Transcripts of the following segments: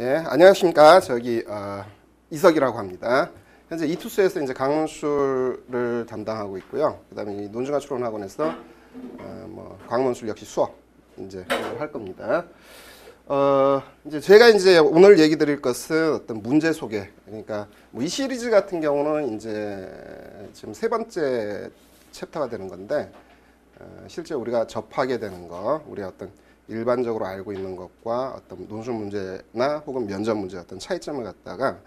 예, 안녕하십니까. 이석이라고 합니다. 현재 이투스에서 이제 강론술을 담당하고 있고요. 그다음에 이 논중화 추론학원에서 강론술 역시 수업 이제 할 겁니다. 이제 제가 이제 오늘 얘기 드릴 것은 어떤 문제 소개. 그러니까 이 시리즈 같은 경우는 이제 지금 세 번째 챕터가 되는 건데, 실제 우리가 접하게 되는 거, 우리 어떤 일반적으로 알고 있는 것과 어떤 논술 문제나 혹은 면접 문제 어떤 차이점을 갖다가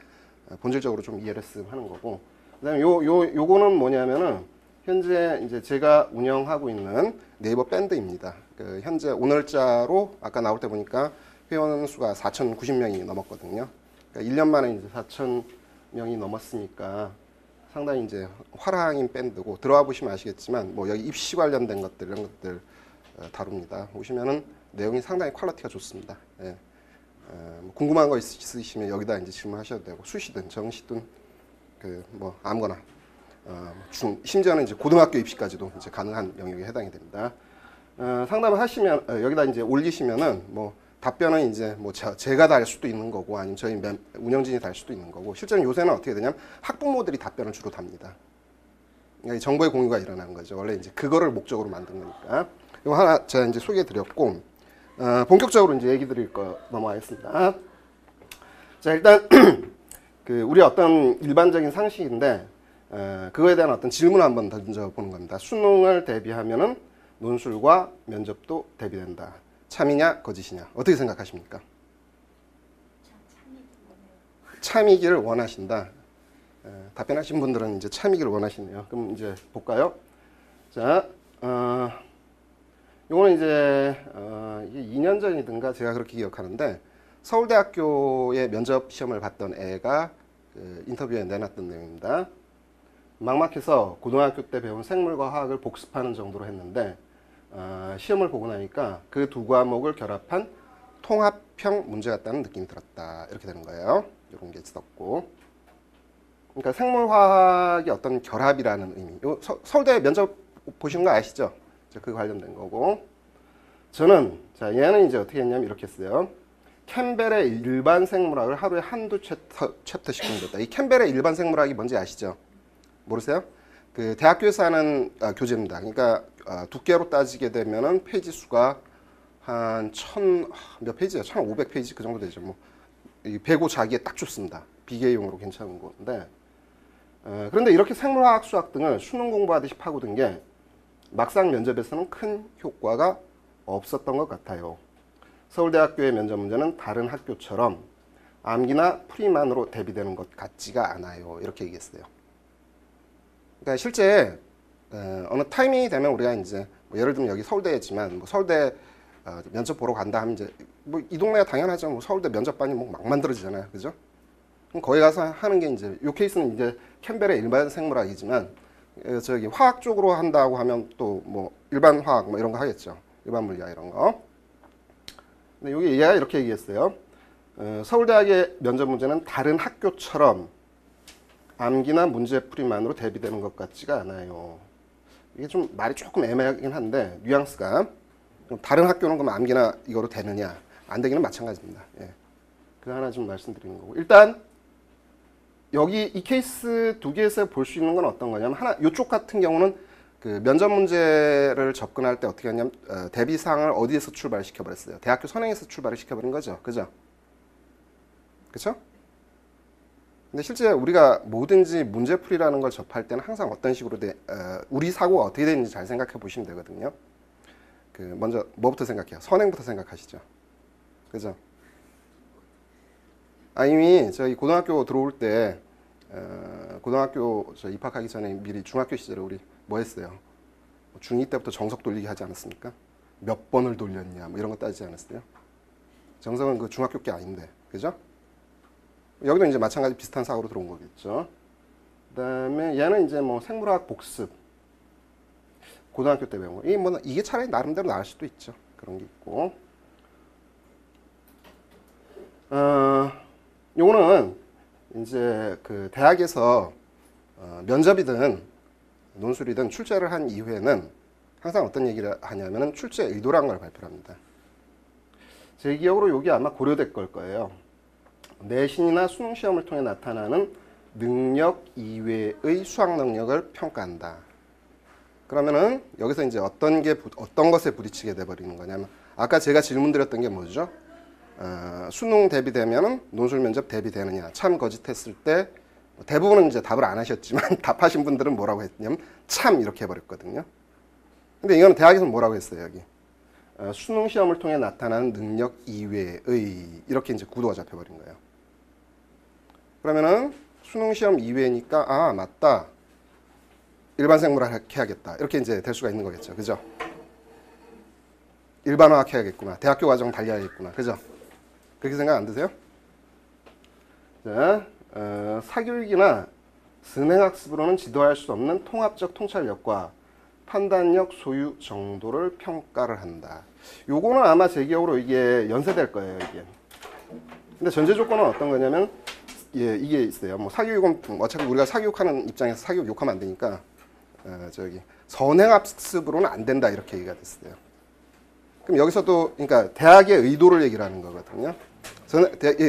본질적으로 좀 이해를 했으면 하는 거고, 그다음에 요거는 뭐냐면은 현재 이제 제가 운영하고 있는 네이버 밴드입니다. 그 현재 오늘자로 아까 나올 때 보니까 회원 수가 4,090명이 넘었거든요. 그러니까 1년 만에 이제 4,000명이 넘었으니까 상당히 이제 화랑인 밴드고, 들어와 보시면 아시겠지만 뭐 여기 입시 관련된 것들 이런 것들 다룹니다. 보시면은 내용이 상당히 퀄리티가 좋습니다. 예. 궁금한 거 있으시면 여기다 이제 질문하셔도 되고, 수시든 정시든 뭐 아무거나 심지어는 이제 고등학교 입시까지도 이제 가능한 영역에 해당이 됩니다. 상담을 하시면 여기다 이제 올리시면은 뭐 답변은 이제 뭐 제가 달 수도 있는 거고, 아니면 저희 운영진이 달 수도 있는 거고, 실제로 요새는 어떻게 되냐면 학부모들이 답변을 주로 답니다. 그러니까 정보의 공유가 일어나는 거죠. 원래 이제 그거를 목적으로 만든 거니까. 이거 하나 제가 이제 소개해 드렸고, 본격적으로 이제 얘기 드릴 거 넘어가겠습니다. 자, 일단 우리 어떤 일반적인 상식인데, 그거에 대한 어떤 질문을 한번 던져보는 겁니다. 수능을 대비하면은 논술과 면접도 대비된다. 참이냐 거짓이냐, 어떻게 생각하십니까? 참이기를 원하신다. 답변하신 분들은 이제 참이기를 원하시네요. 그럼 이제 볼까요? 자, 요거는 이제 이게 2년 전이든가 제가 그렇게 기억하는데, 서울대학교의 면접 시험을 봤던 애가 인터뷰에 내놨던 내용입니다. 막막해서 고등학교 때 배운 생물과 화학을 복습하는 정도로 했는데, 시험을 보고 나니까 그 두 과목을 결합한 통합형 문제 같다는 느낌이 들었다. 이렇게 되는 거예요. 이런 게 있었고, 그러니까 생물화학의 어떤 결합이라는 의미. 서울대 면접 보시는 거 아시죠? 그 관련된 거고, 저는 자 얘는 이제 어떻게 했냐면 이렇게 했어요. 캠벨의 일반 생물학을 하루에 한두 챕터씩 공부했다. 이 캠벨의 일반 생물학이 뭔지 아시죠? 모르세요? 그 대학교에서 하는 교재입니다. 그러니까 두께로 따지게 되면은 페이지 수가 한 몇 페이지야? 1,500페이지 그 정도 되죠. 뭐 이 배고 자기에 딱 좋습니다. 비계용으로 괜찮은 건데, 그런데 이렇게 생물화학, 수학 등을 수능 공부하듯이 파고든 게 막상 면접에서는 큰 효과가 없었던 것 같아요. 서울대학교의 면접 문제는 다른 학교처럼 암기나 풀이만으로 대비되는 것 같지가 않아요. 이렇게 얘기했어요. 그러니까 실제 어느 타이밍이 되면 우리가 이제 뭐 예를 들면 여기 서울대지만 뭐 서울대 면접 보러 간다 하면 이제 뭐 이 동네가 당연하죠. 뭐 서울대 면접반이 뭐 막 만들어지잖아요. 그죠? 그럼 거기 가서 하는 게 이제 요 케이스는 이제 캠벨의 일반 생물학이지만, 저기 화학 쪽으로 한다고 하면 또 뭐 일반 화학 뭐 이런 거 하겠죠. 일반 물리학 이런 거. 근데 여기 얘가 이렇게 얘기했어요. 서울대학의 면접 문제는 다른 학교처럼 암기나 문제풀이만으로 대비되는 것 같지가 않아요. 이게 좀 말이 조금 애매하긴 한데, 뉘앙스가 다른 학교는 그럼 암기나 이거로 되느냐, 안 되기는 마찬가지입니다. 예. 그 하나 좀 말씀드리는 거고, 일단 여기 이 케이스 두 개에서 볼 수 있는 건 어떤 거냐면, 하나 이쪽 같은 경우는 그 면접 문제를 접근할 때 어떻게 하냐면 대비사항을 어디에서 출발시켜 버렸어요? 대학교 선행에서 출발을 시켜버린 거죠. 그죠? 그쵸? 근데 실제 우리가 뭐든지 문제풀이라는 걸 접할 때는 항상 어떤 식으로 우리 사고가 어떻게 되는지 잘 생각해 보시면 되거든요. 먼저 뭐부터 생각해요? 선행부터 생각하시죠. 그죠? 이미 저희 고등학교 들어올 때, 고등학교 입학하기 전에 미리 중학교 시절에 우리 뭐 했어요? 중2 때부터 정석 돌리기 하지 않았습니까? 몇 번을 돌렸냐, 뭐 이런 거 따지지 않았어요? 정석은 그 중학교 게 아닌데, 그죠? 여기도 이제 마찬가지 비슷한 사고로 들어온 거겠죠. 그 다음에 얘는 이제 뭐 생물학 복습. 고등학교 때 배운 거. 이게 차라리 나름대로 나을 수도 있죠. 그런 게 있고. 요거는 이제 그 대학에서 면접이든 논술이든 출제를 한 이후에는 항상 어떤 얘기를 하냐면은 출제 의도라는 걸 발표합니다. 제 기억으로 여기 아마 고려대 걸 거예요. 내신이나 수능 시험을 통해 나타나는 능력 이외의 수학 능력을 평가한다. 그러면은 여기서 이제 어떤 것에 부딪히게 돼 버리는 거냐면 아까 제가 질문 드렸던 게 뭐죠? 수능 대비되면은 논술 면접 대비되느냐? 참 거짓했을 때 대부분은 이제 답을 안 하셨지만 답하신 분들은 뭐라고 했냐면 참 이렇게 해버렸거든요. 근데 이거는 대학에서 뭐라고 했어요 여기? 수능 시험을 통해 나타나는 능력 이외의 이렇게 이제 구도가 잡혀버린 거예요. 그러면은 수능 시험 이외니까 아 맞다. 일반 생물학 해야겠다. 이렇게 이제 될 수가 있는 거겠죠. 그죠? 일반화학 해야겠구나. 대학교 과정 달려야겠구나. 그죠? 그렇게 생각 안 드세요? 자, 사교육이나 선행학습으로는 지도할 수 없는 통합적 통찰력과 판단력 소유 정도를 평가를 한다. 요거는 아마 제 기억으로 이게 연세될 거예요, 이게. 근데 전제 조건은 어떤 거냐면, 예, 이게 있어요. 뭐 사교육은 어차피 우리가 사교육하는 입장에서 사교육 욕하면 안 되니까, 선행학습으로는 안 된다 이렇게 얘기가 됐어요. 그럼 여기서도 그러니까 대학의 의도를 얘기를 하는 거거든요.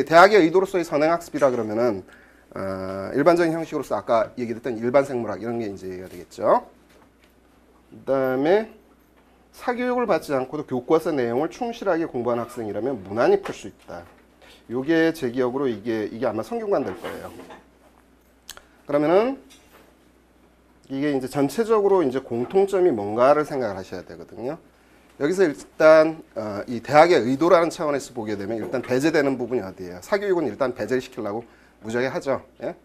대학의 의도로서의 선행학습이라 그러면은 일반적인 형식으로서 아까 얘기했던 일반 생물학 이런 게 이제 얘기가 되겠죠. 그다음에 사교육을 받지 않고도 교과서 내용을 충실하게 공부한 학생이라면 무난히 풀 수 있다. 요게 제 기억으로 이게 아마 성균관 될 거예요. 그러면은 이게 이제 전체적으로 이제 공통점이 뭔가를 생각을 하셔야 되거든요. 여기서 일단 이 대학의 의도라는 차원에서 보게 되면 일단 배제되는 부분이 어디예요? 사교육은 일단 배제를 시키려고 무지하게 하죠. 예?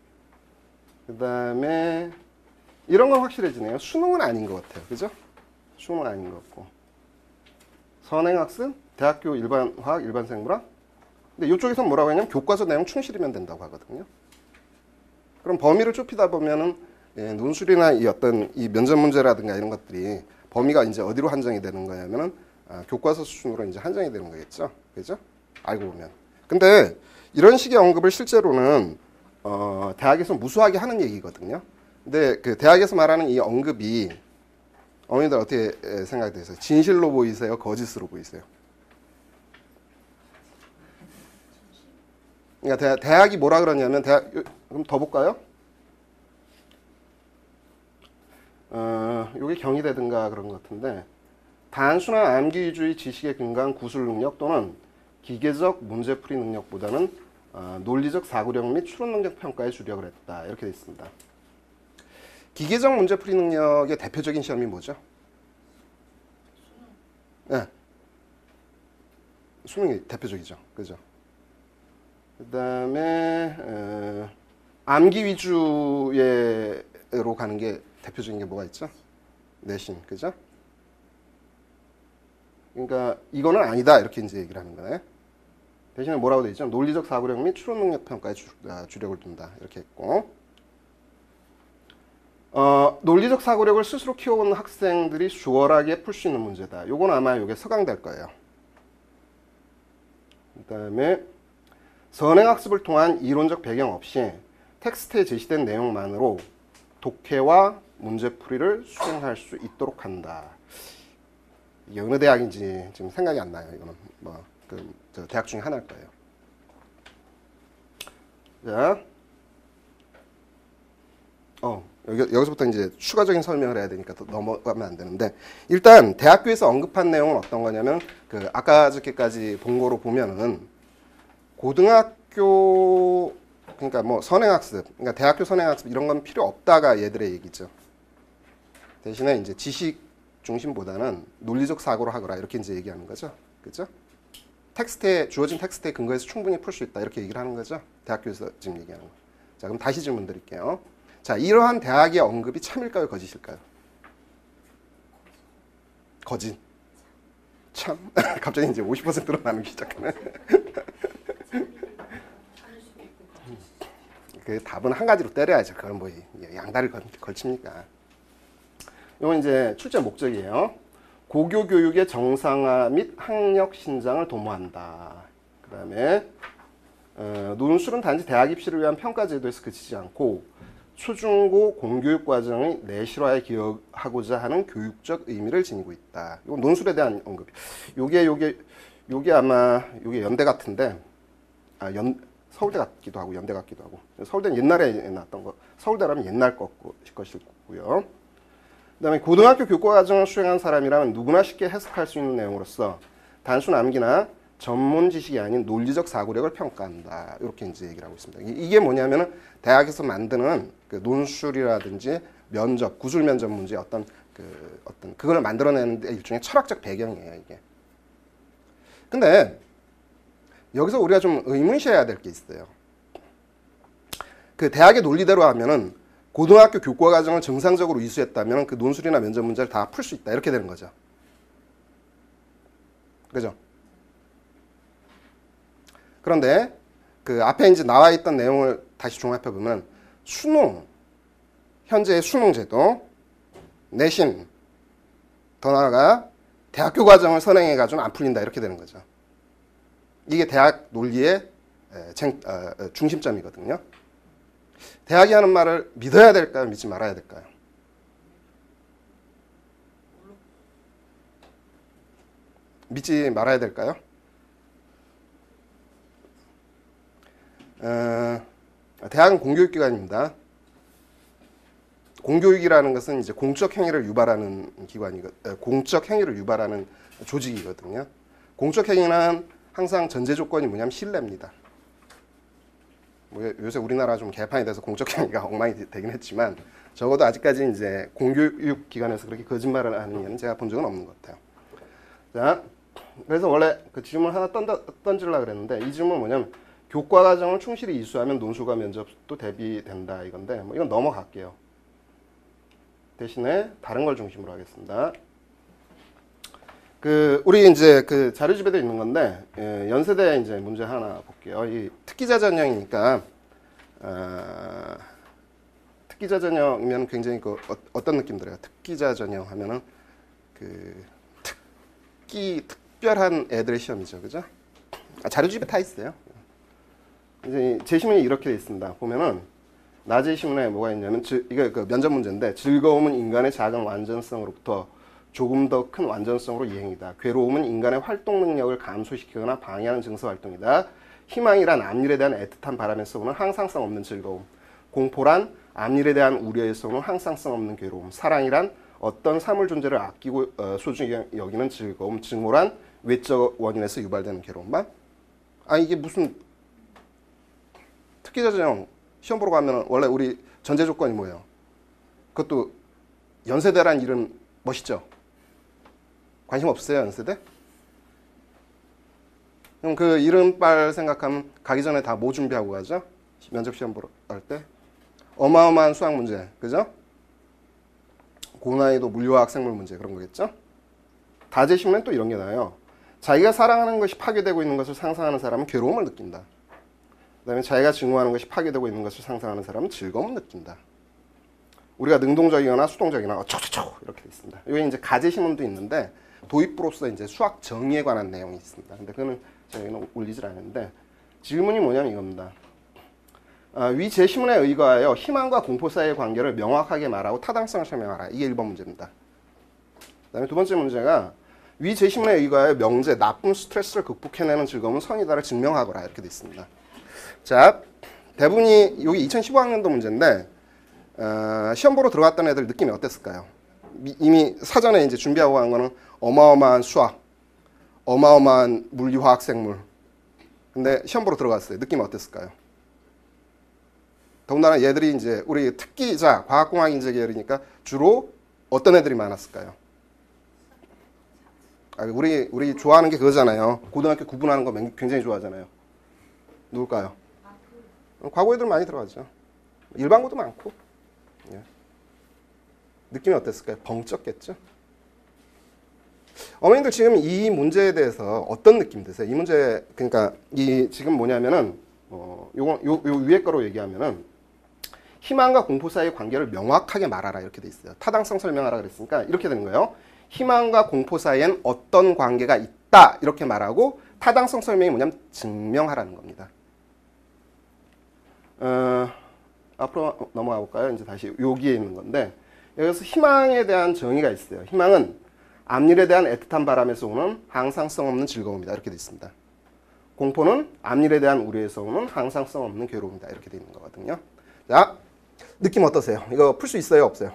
그 다음에 이런 건 확실해지네요. 수능은 아닌 것 같아요. 그죠? 수능은 아닌 것 같고. 선행학습, 대학교 일반화학, 일반생물학. 근데 이쪽에서는 뭐라고 하냐면 교과서 내용 충실이면 된다고 하거든요. 그럼 범위를 좁히다 보면은 예, 논술이나 이 어떤 이 면접 문제라든가 이런 것들이 범위가 이제 어디로 한정이 되는 거냐면은 교과서 수준으로 이제 한정이 되는 거겠죠. 그죠? 알고 보면. 근데 이런 식의 언급을 실제로는 대학에서 무수하게 하는 얘기거든요. 근데 그 대학에서 말하는 이 언급이 어머니들 어떻게 생각이 되세요? 진실로 보이세요? 거짓으로 보이세요? 그러니까 대학이 뭐라 그러냐면 그럼 더 볼까요? 요게 경희대든가 그런 것 같은데 단순한 암기 위주의 지식에 근거한 구술 능력 또는 기계적 문제풀이 능력보다는 논리적 사고력 및 추론 능력 평가에 주력을 했다. 이렇게 되어 있습니다. 기계적 문제풀이 능력의 대표적인 시험이 뭐죠? 네. 수능이 대표적이죠. 그죠? 그 다음에 암기 위주로 가는 게 대표적인 게 뭐가 있죠? 내신, 그죠? 그러니까 이거는 아니다 이렇게 이제 얘기를 하는 거네. 대신에 뭐라고 되어 있죠? 논리적 사고력 및 추론 능력 평가에 주력을 둔다 이렇게 했고, 논리적 사고력을 스스로 키워온 학생들이 수월하게 풀 수 있는 문제다. 요건 아마 요게 서강될 거예요. 그다음에 선행학습을 통한 이론적 배경 없이 텍스트에 제시된 내용만으로 독해와 문제풀이를 수행할 수 있도록 한다. 이게 어느 대학인지 지금 생각이 안 나요. 이거는 저 대학 중에 하나일 거예요. 자, 여기서부터 이제 추가적인 설명을 해야 되니까 또 넘어가면 안 되는데 일단 대학교에서 언급한 내용은 어떤 거냐면 아까 저께까지 본 거로 보면은 고등학교 그러니까 뭐 선행학습, 그러니까 대학교 선행학습 이런 건 필요 없다가 얘들의 얘기죠. 대신에 이제 지식 중심보다는 논리적 사고로 하거라 이렇게 이제 얘기하는 거죠. 그죠? 주어진 텍스트에 근거해서 충분히 풀 수 있다 이렇게 얘기를 하는 거죠. 대학교에서 지금 얘기하는 거. 자, 그럼 다시 질문 드릴게요. 자, 이러한 대학의 언급이 참일까요, 거짓일까요? 거짓. 참. 갑자기 이제 50%로 나누기 시작하네. 그 답은 한 가지로 때려야죠. 그건 뭐 양다리를 걸칩니까? 이건 이제 출제 목적이에요. 고교 교육의 정상화 및 학력 신장을 도모한다. 그 다음에 논술은 단지 대학 입시를 위한 평가 제도에서 그치지 않고 초중고 공교육 과정의 내실화에 기여하고자 하는 교육적 의미를 지니고 있다. 이건 논술에 대한 언급. 요게 아마 요게 연대 같은데 서울대 같기도 하고 연대 같기도 하고. 서울대는 옛날에 나왔던 거. 서울대라면 옛날 것일 거고요. 그다음에 고등학교 교과과정을 수행한 사람이라면 누구나 쉽게 해석할 수 있는 내용으로서 단순 암기나 전문 지식이 아닌 논리적 사고력을 평가한다. 이렇게 이제 얘기를 하고 있습니다. 이게 뭐냐면은 대학에서 만드는 그 논술이라든지 면접, 구술 면접 문제 어떤 그걸 만들어내는 데 일종의 철학적 배경이에요, 이게. 근데 여기서 우리가 좀 의문시해야 될 게 있어요. 그 대학의 논리대로 하면은 고등학교 교과 과정을 정상적으로 이수했다면 그 논술이나 면접 문제를 다 풀 수 있다. 이렇게 되는 거죠. 그죠? 그런데 그 앞에 이제 나와 있던 내용을 다시 종합해 보면 수능, 현재의 수능 제도, 내신, 더 나아가 대학교 과정을 선행해 가지고는 안 풀린다. 이렇게 되는 거죠. 이게 대학 논리의 중심점이거든요. 대학이 하는 말을 믿어야 될까요? 믿지 말아야 될까요? 믿지 말아야 될까요? 대학은 공교육기관입니다. 공교육이라는 것은 이제 공적 행위를 유발하는 공적 행위를 유발하는 조직이거든요. 공적 행위는 항상 전제 조건이 뭐냐면 신뢰입니다. 뭐 요새 우리나라 좀 개판이 돼서 공적 행위가 엉망이 되긴 했지만 적어도 아직까지 이제 공교육 기관에서 그렇게 거짓말을 하는 예는 제가 본 적은 없는 것 같아요. 자, 그래서 원래 그 질문 하나 던지려고 그랬는데 이 질문은 뭐냐면 교과 과정을 충실히 이수하면 논술과 면접도 대비된다 이건데 뭐 이건 넘어갈게요. 대신에 다른 걸 중심으로 하겠습니다. 그 우리 이제 그 자료집에도 있는 건데 연세대 이제 문제 하나 볼게요. 이 특기자 전형이니까 특기자 전형이면 굉장히 그 어떤 느낌 들어요? 특기자 전형 하면은 그 특별한 애들의 시험이죠, 그죠? 자료집에 다 있어요. 이제 제시문이 이렇게 돼 있습니다. 보면은 나제시문에 뭐가 있냐면 이게 그 면접 문제인데 즐거움은 인간의 작은 완전성으로부터 조금 더 큰 완전성으로 이행이다. 괴로움은 인간의 활동 능력을 감소시키거나 방해하는 증서 활동이다. 희망이란 앞일에 대한 애틋한 바람에서 오는 항상성 없는 즐거움. 공포란 앞일에 대한 우려에서 오는 항상성 없는 괴로움. 사랑이란 어떤 사물 존재를 아끼고 소중히 여기는 즐거움. 증오란 외적 원인에서 유발되는 괴로움만. 이게 무슨 특기자 전형 시험 보러 가면 원래 우리 전제 조건이 뭐예요? 그것도 연세대란 이름 멋있죠? 관심 없으세요, 연세대? 그럼 그 이름빨 생각하면 가기 전에 다 뭐 준비하고 가죠? 면접 시험 보러 갈 때? 어마어마한 수학 문제, 그죠? 고난이도 물리화학 생물 문제 그런 거겠죠? 다제시문엔 또 이런 게 나와요. 자기가 사랑하는 것이 파괴되고 있는 것을 상상하는 사람은 괴로움을 느낀다. 그 다음에 자기가 증오하는 것이 파괴되고 있는 것을 상상하는 사람은 즐거움을 느낀다. 우리가 능동적이거나 수동적이거나 어쩌고저쩌고 이렇게 있습니다. 여기 이제 가제시문도 있는데 도입부로서 이제 수학 정의에 관한 내용이 있습니다. 근데 그거는 저희는 올리질 않는데 질문이 뭐냐면 이겁니다. 위 제시문에 의거하여 희망과 공포 사이의 관계를 명확하게 말하고 타당성을 설명하라. 이게 1번 문제입니다. 그 다음에 두 번째 문제가 위 제시문에 의거하여 명제, 나쁜 스트레스를 극복해내는 즐거움은 선이다를 증명하거라. 이렇게 돼 있습니다. 자, 대부분이 여기 2015학년도 문제인데 시험 보러 들어갔던 애들 느낌이 어땠을까요? 이미 사전에 이제 준비하고 간 거는 어마어마한 수학, 어마어마한 물리화학 생물. 근데 시험 보러 들어갔어요. 느낌이 어땠을까요? 더군다나 얘들이 이제 우리 특기자 과학공학 인재 계열이니까 주로 어떤 애들이 많았을까요? 우리 좋아하는 게 그거잖아요. 고등학교 구분하는 거 굉장히 좋아하잖아요. 누굴까요? 과거 애들 많이 들어가죠. 일반고도 많고. 예. 느낌이 어땠을까요? 벙쪘겠죠? 어머님들 지금 이 문제에 대해서 어떤 느낌 드세요? 이 문제, 그러니까 이 지금 뭐냐면은 요 위에 거로 얘기하면은 희망과 공포 사이의 관계를 명확하게 말하라 이렇게 돼 있어요. 타당성 설명하라 그랬으니까 이렇게 되는 거예요. 희망과 공포 사이엔 어떤 관계가 있다 이렇게 말하고 타당성 설명이 뭐냐면 증명하라는 겁니다. 앞으로 넘어가 볼까요? 이제 다시 여기에 있는 건데 여기서 희망에 대한 정의가 있어요. 희망은 앞일에 대한 애틋한 바람에서 오는 항상성 없는 즐거움이다 이렇게 돼 있습니다. 공포는 앞일에 대한 우려에서 오는 항상성 없는 괴로움이다. 이렇게 되어 있는 거거든요. 자, 느낌 어떠세요? 이거 풀 수 있어요? 없어요?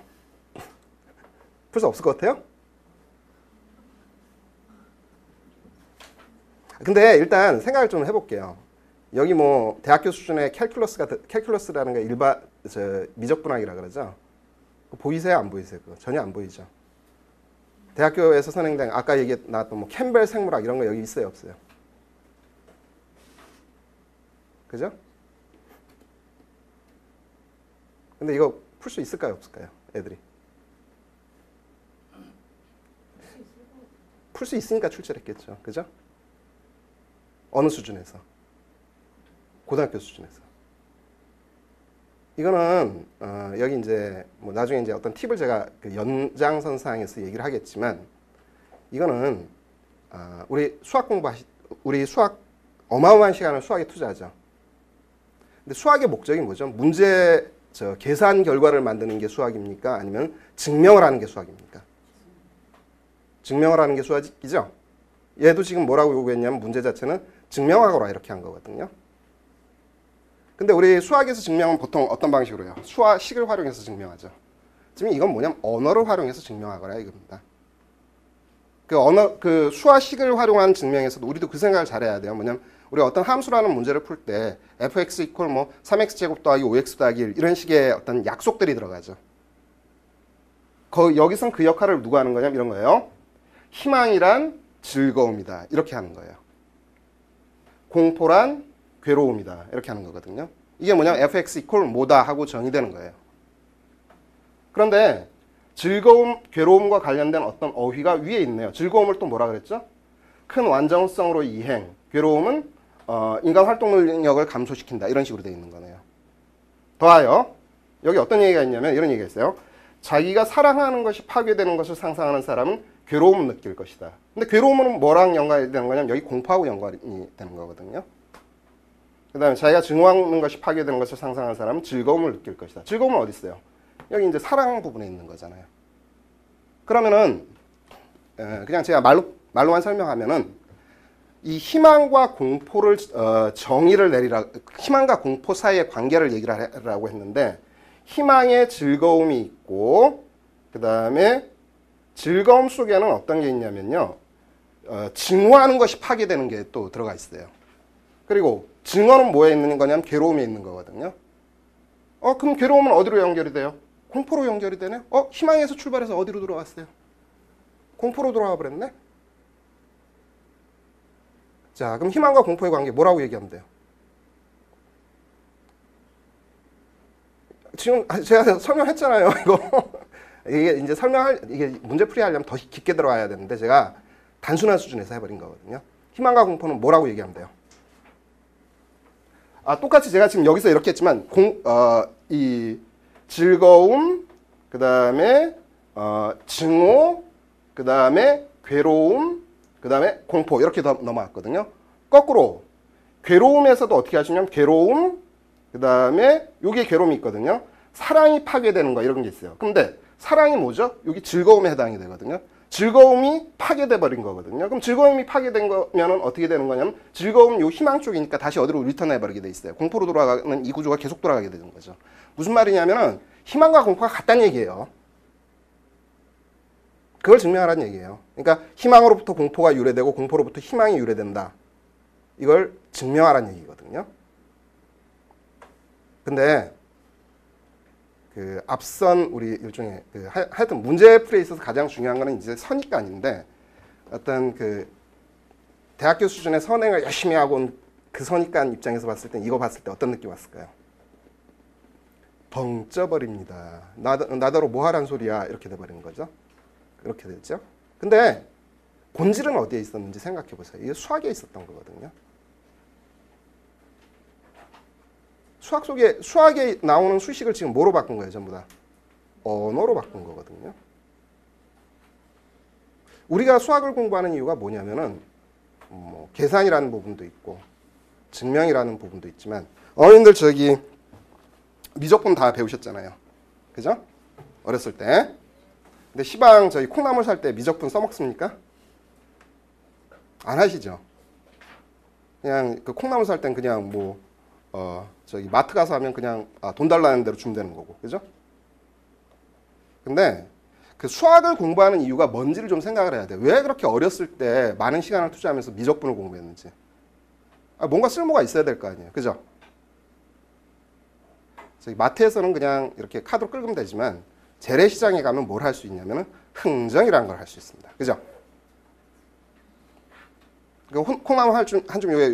풀 수 없을 것 같아요? 근데 일단 생각을 좀 해볼게요. 여기 뭐 대학교 수준의 캘큘러스라는 게 미적분학이라 그러죠. 보이세요? 안 보이세요? 그거 전혀 안 보이죠. 대학교에서 선행된 아까 얘기 나왔던 뭐 캠벨 생물학 이런 거 여기 있어요? 없어요? 그죠? 근데 이거 풀 수 있을까요? 없을까요? 애들이. 풀 수 있으니까 출제했겠죠. 그죠? 어느 수준에서? 고등학교 수준에서. 이거는 여기 이제 뭐 나중에 이제 어떤 팁을 제가 그 연장선상에서 얘기를 하겠지만 이거는 우리 수학 어마어마한 시간을 수학에 투자하죠. 근데 수학의 목적이 뭐죠? 계산 결과를 만드는 게 수학입니까? 아니면 증명을 하는 게 수학입니까? 증명을 하는 게 수학이죠? 얘도 지금 뭐라고 요구했냐면 문제 자체는 증명하거라 이렇게 한 거거든요. 근데 우리 수학에서 증명은 보통 어떤 방식으로 해요? 수화식을 활용해서 증명하죠. 지금 이건 뭐냐면 언어를 활용해서 증명하거라 이겁니다. 그 수화식을 활용한 증명에서도 우리도 그 생각을 잘해야 돼요. 뭐냐면 우리가 어떤 함수라는 문제를 풀 때 fx 이퀄 뭐 3x제곱 더하기 5x 더하기 1 이런 식의 어떤 약속들이 들어가죠. 여기선 그 역할을 누가 하는 거냐면 이런 거예요. 희망이란 즐거움이다. 이렇게 하는 거예요. 공포란 괴로움이다. 이렇게 하는 거거든요. 이게 뭐냐면 fx 이퀄 뭐다 하고 정의되는 거예요. 그런데 즐거움, 괴로움과 관련된 어떤 어휘가 위에 있네요. 즐거움을 또 뭐라 그랬죠? 큰 완전성으로 이행, 괴로움은 인간 활동 능력을 감소시킨다. 이런 식으로 되어 있는 거네요. 더하여 여기 어떤 얘기가 있냐면 이런 얘기가 있어요. 자기가 사랑하는 것이 파괴되는 것을 상상하는 사람은 괴로움을 느낄 것이다. 근데 괴로움은 뭐랑 연관이 되는 거냐면 여기 공포하고 연관이 되는 거거든요. 그 다음에 자기가 증오하는 것이 파괴되는 것을 상상하는 사람은 즐거움을 느낄 것이다. 즐거움은 어디 있어요? 여기 이제 사랑 부분에 있는 거잖아요. 그러면은 그냥 제가 말로만 설명하면은 이 희망과 공포를 정의를 내리라, 희망과 공포 사이의 관계를 얘기를 하라고 했는데 희망의 즐거움이 있고 그 다음에 즐거움 속에는 어떤 게 있냐면요, 증오하는 것이 파괴되는 게 또 들어가 있어요. 그리고 증오는 뭐에 있는 거냐면 괴로움에 있는 거거든요. 그럼 괴로움은 어디로 연결이 돼요? 공포로 연결이 되네? 희망에서 출발해서 어디로 들어왔어요? 공포로 돌아와 버렸네? 자, 그럼 희망과 공포의 관계 뭐라고 얘기하면 돼요? 지금 제가 설명했잖아요, 이거. 이게 이제 이게 문제풀이 하려면 더 깊게 들어가야 되는데 제가 단순한 수준에서 해버린 거거든요. 희망과 공포는 뭐라고 얘기하면 돼요? 똑같이 제가 지금 여기서 이렇게 했지만 이 즐거움, 그 다음에 증오, 그 다음에 괴로움, 그 다음에 공포 이렇게 넘어갔거든요. 거꾸로 괴로움에서도 어떻게 하시냐면 괴로움, 그 다음에 여기에 괴로움이 있거든요. 사랑이 파괴되는 거 이런 게 있어요. 근데 사랑이 뭐죠? 여기 즐거움에 해당이 되거든요. 즐거움이 파괴돼 버린 거거든요. 그럼 즐거움이 파괴된 거면은 어떻게 되는 거냐면 즐거움 요 희망 쪽이니까 다시 어디로 리턴해 버리게 돼 있어요. 공포로 돌아가는 이 구조가 계속 돌아가게 되는 거죠. 무슨 말이냐면은 희망과 공포가 같다는 얘기예요. 그걸 증명하라는 얘기예요. 그러니까 희망으로부터 공포가 유래되고 공포로부터 희망이 유래된다. 이걸 증명하라는 얘기거든요. 근데 그 앞선 우리 일종의 하여튼 문제풀이에 있어서 가장 중요한 거는 이제 선입관인데 어떤 그 대학교 수준의 선행을 열심히 하고 온 그 선입관 입장에서 봤을 때 이거 봤을 때 어떤 느낌 왔을까요? 벙 쪄버립니다. 나더러 뭐 하란 소리야 이렇게 돼버리는 거죠. 그렇게 됐죠. 근데 본질은 어디에 있었는지 생각해 보세요. 이게 수학에 있었던 거거든요. 수학에 나오는 수식을 지금 뭐로 바꾼 거예요? 전부 다 언어로 바꾼 거거든요. 우리가 수학을 공부하는 이유가 뭐냐면은 계산이라는 부분도 있고 증명이라는 부분도 있지만 어른들 저기 미적분 다 배우셨잖아요. 그죠? 어렸을 때. 근데 시방 저희 콩나물 살 때 미적분 써먹습니까? 안 하시죠? 그냥 그 콩나물 살 땐 그냥 뭐 저기 마트 가서 하면 그냥 돈 달라는 대로 주면 되는 거고, 그죠? 근데 그 수학을 공부하는 이유가 뭔지를 좀 생각을 해야 돼. 왜 그렇게 어렸을 때 많은 시간을 투자하면서 미적분을 공부했는지. 뭔가 쓸모가 있어야 될 거 아니에요, 그죠? 저기 마트에서는 그냥 이렇게 카드로 끌면 되지만 재래시장에 가면 뭘 할 수 있냐면은 흥정이라는 걸 할 수 있습니다, 그죠? 콩나물 한줌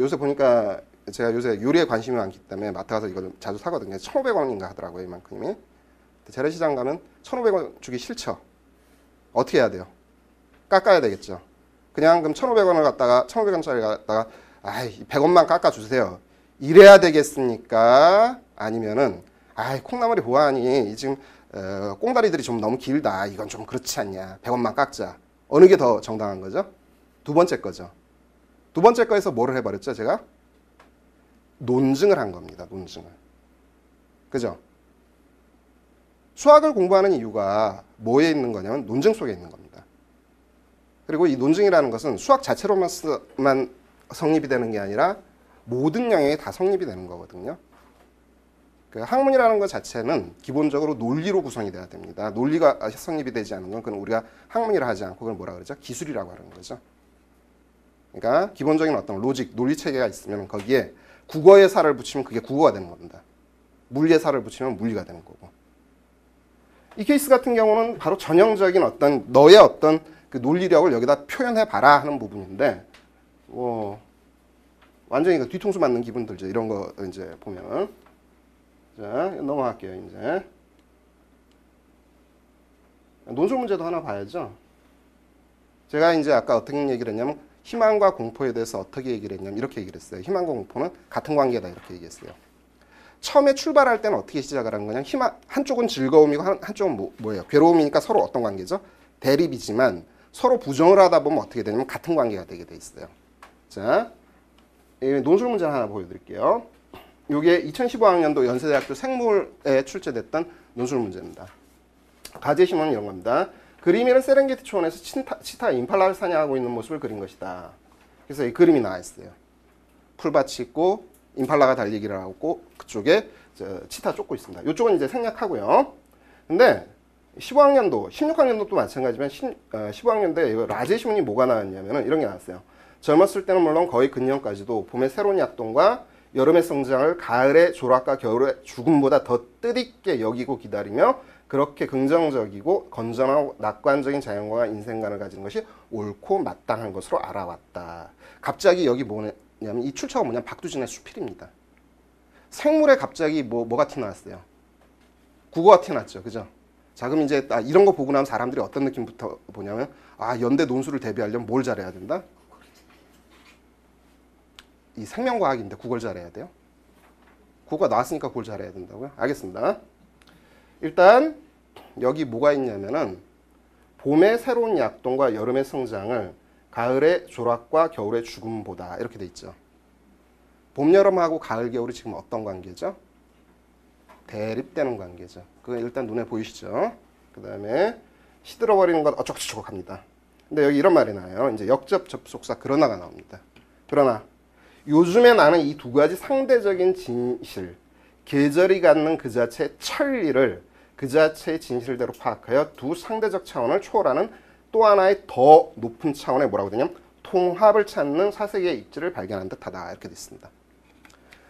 요새 보니까 제가 요새 요리에 관심이 많기 때문에 마트 가서 이걸 자주 사거든요. 1,500원인가 하더라고요, 이만큼이. 재래시장 가면 1,500원 주기 싫죠. 어떻게 해야 돼요? 깎아야 되겠죠. 그냥 그럼 1,500원을 갖다가 1,500원짜리 갖다가 100원만 깎아주세요. 이래야 되겠습니까? 아니면은 콩나물이 보아하니 지금 꽁다리들이 좀 너무 길다. 이건 좀 그렇지 않냐. 100원만 깎자. 어느 게 더 정당한 거죠? 두 번째 거죠. 두 번째 거에서 뭐를 해버렸죠, 제가? 논증을 한 겁니다, 논증을. 그죠? 수학을 공부하는 이유가 뭐에 있는 거냐면 논증 속에 있는 겁니다. 그리고 이 논증이라는 것은 수학 자체로만 성립이 되는 게 아니라 모든 영역에 다 성립이 되는 거거든요. 그 학문이라는 것 자체는 기본적으로 논리로 구성이 돼야 됩니다. 논리가 성립이 되지 않는 건 그건 우리가 학문이라 하지 않고 그걸 뭐라 그러죠? 기술이라고 하는 거죠. 그러니까 기본적인 어떤 로직, 논리 체계가 있으면 거기에 국어의 살을 붙이면 그게 국어가 되는 겁니다. 물리의 살을 붙이면 물리가 되는 거고. 이 케이스 같은 경우는 바로 전형적인 어떤 너의 어떤 그 논리력을 여기다 표현해 봐라 하는 부분인데, 완전히 그 뒤통수 맞는 기분 들죠. 이런 거 이제 보면. 자, 넘어갈게요, 이제. 논술 문제도 하나 봐야죠. 제가 이제 아까 어떻게 얘기를 했냐면, 희망과 공포에 대해서 어떻게 얘기를 했냐면, 이렇게 얘기를 했어요. 희망과 공포는 같은 관계다, 이렇게 얘기했어요. 처음에 출발할 때는 어떻게 시작을 하는 거냐? 한쪽은 즐거움이고 한쪽은 뭐예요? 괴로움이니까 서로 어떤 관계죠? 대립이지만 서로 부정을 하다 보면 어떻게 되냐면 같은 관계가 되게 돼 있어요. 자, 논술 문제 하나 보여드릴게요. 이게 2015학년도 연세대학교 생물에 출제됐던 논술 문제입니다. 가제시문은 이런 겁니다. 그림에는 세렝게티 초원에서 치타 임팔라를 사냥하고 있는 모습을 그린 것이다. 그래서 이 그림이 나와 있어요. 풀밭이 있고 임팔라가 달리기를 하고 그쪽에 치타 쫓고 있습니다. 이쪽은 이제 생략하고요. 근데 15학년도, 16학년도도 마찬가지지만 15학년도에 라제시문이 뭐가 나왔냐면 이런 게 나왔어요. 젊었을 때는 물론 거의 근년까지도 봄의 새로운 약동과 여름의 성장을 가을의 조락과 겨울의 죽음보다 더 뜻있게 여기고 기다리며 그렇게 긍정적이고 건전하고 낙관적인 자연과 인생관을 가지는 것이 옳고 마땅한 것으로 알아왔다. 갑자기 여기 뭐냐면 이 출처가 뭐냐면 박두진의 수필입니다. 생물에 갑자기 뭐가 튀어나왔어요? 국어가 튀어나왔죠. 그죠? 자, 그럼 이제 이런 거 보고 나면 사람들이 어떤 느낌부터 보냐면 연대 논술을 대비하려면 뭘 잘해야 된다? 이 생명과학인데 국어를 잘해야 돼요? 국어가 나왔으니까 그걸 잘해야 된다고요? 알겠습니다. 일단 여기 뭐가 있냐면은 봄의 새로운 약동과 여름의 성장을 가을의 조락과 겨울의 죽음보다 이렇게 돼 있죠. 봄, 여름하고 가을, 겨울이 지금 어떤 관계죠? 대립되는 관계죠. 그거 일단 눈에 보이시죠? 그 다음에 시들어버리는 것 어쩌고저쩌고 합니다. 근데 여기 이런 말이 나와요. 이제 역접 접속사 그러나가 나옵니다. 그러나 요즘에 나는 이 두 가지 상대적인 진실, 계절이 갖는 그 자체의 천리를 그 자체의 진실대로 파악하여 두 상대적 차원을 초월하는 또 하나의 더 높은 차원의 뭐라고 되냐면 통합을 찾는 사색의 입지를 발견한 듯하다. 이렇게 돼 있습니다.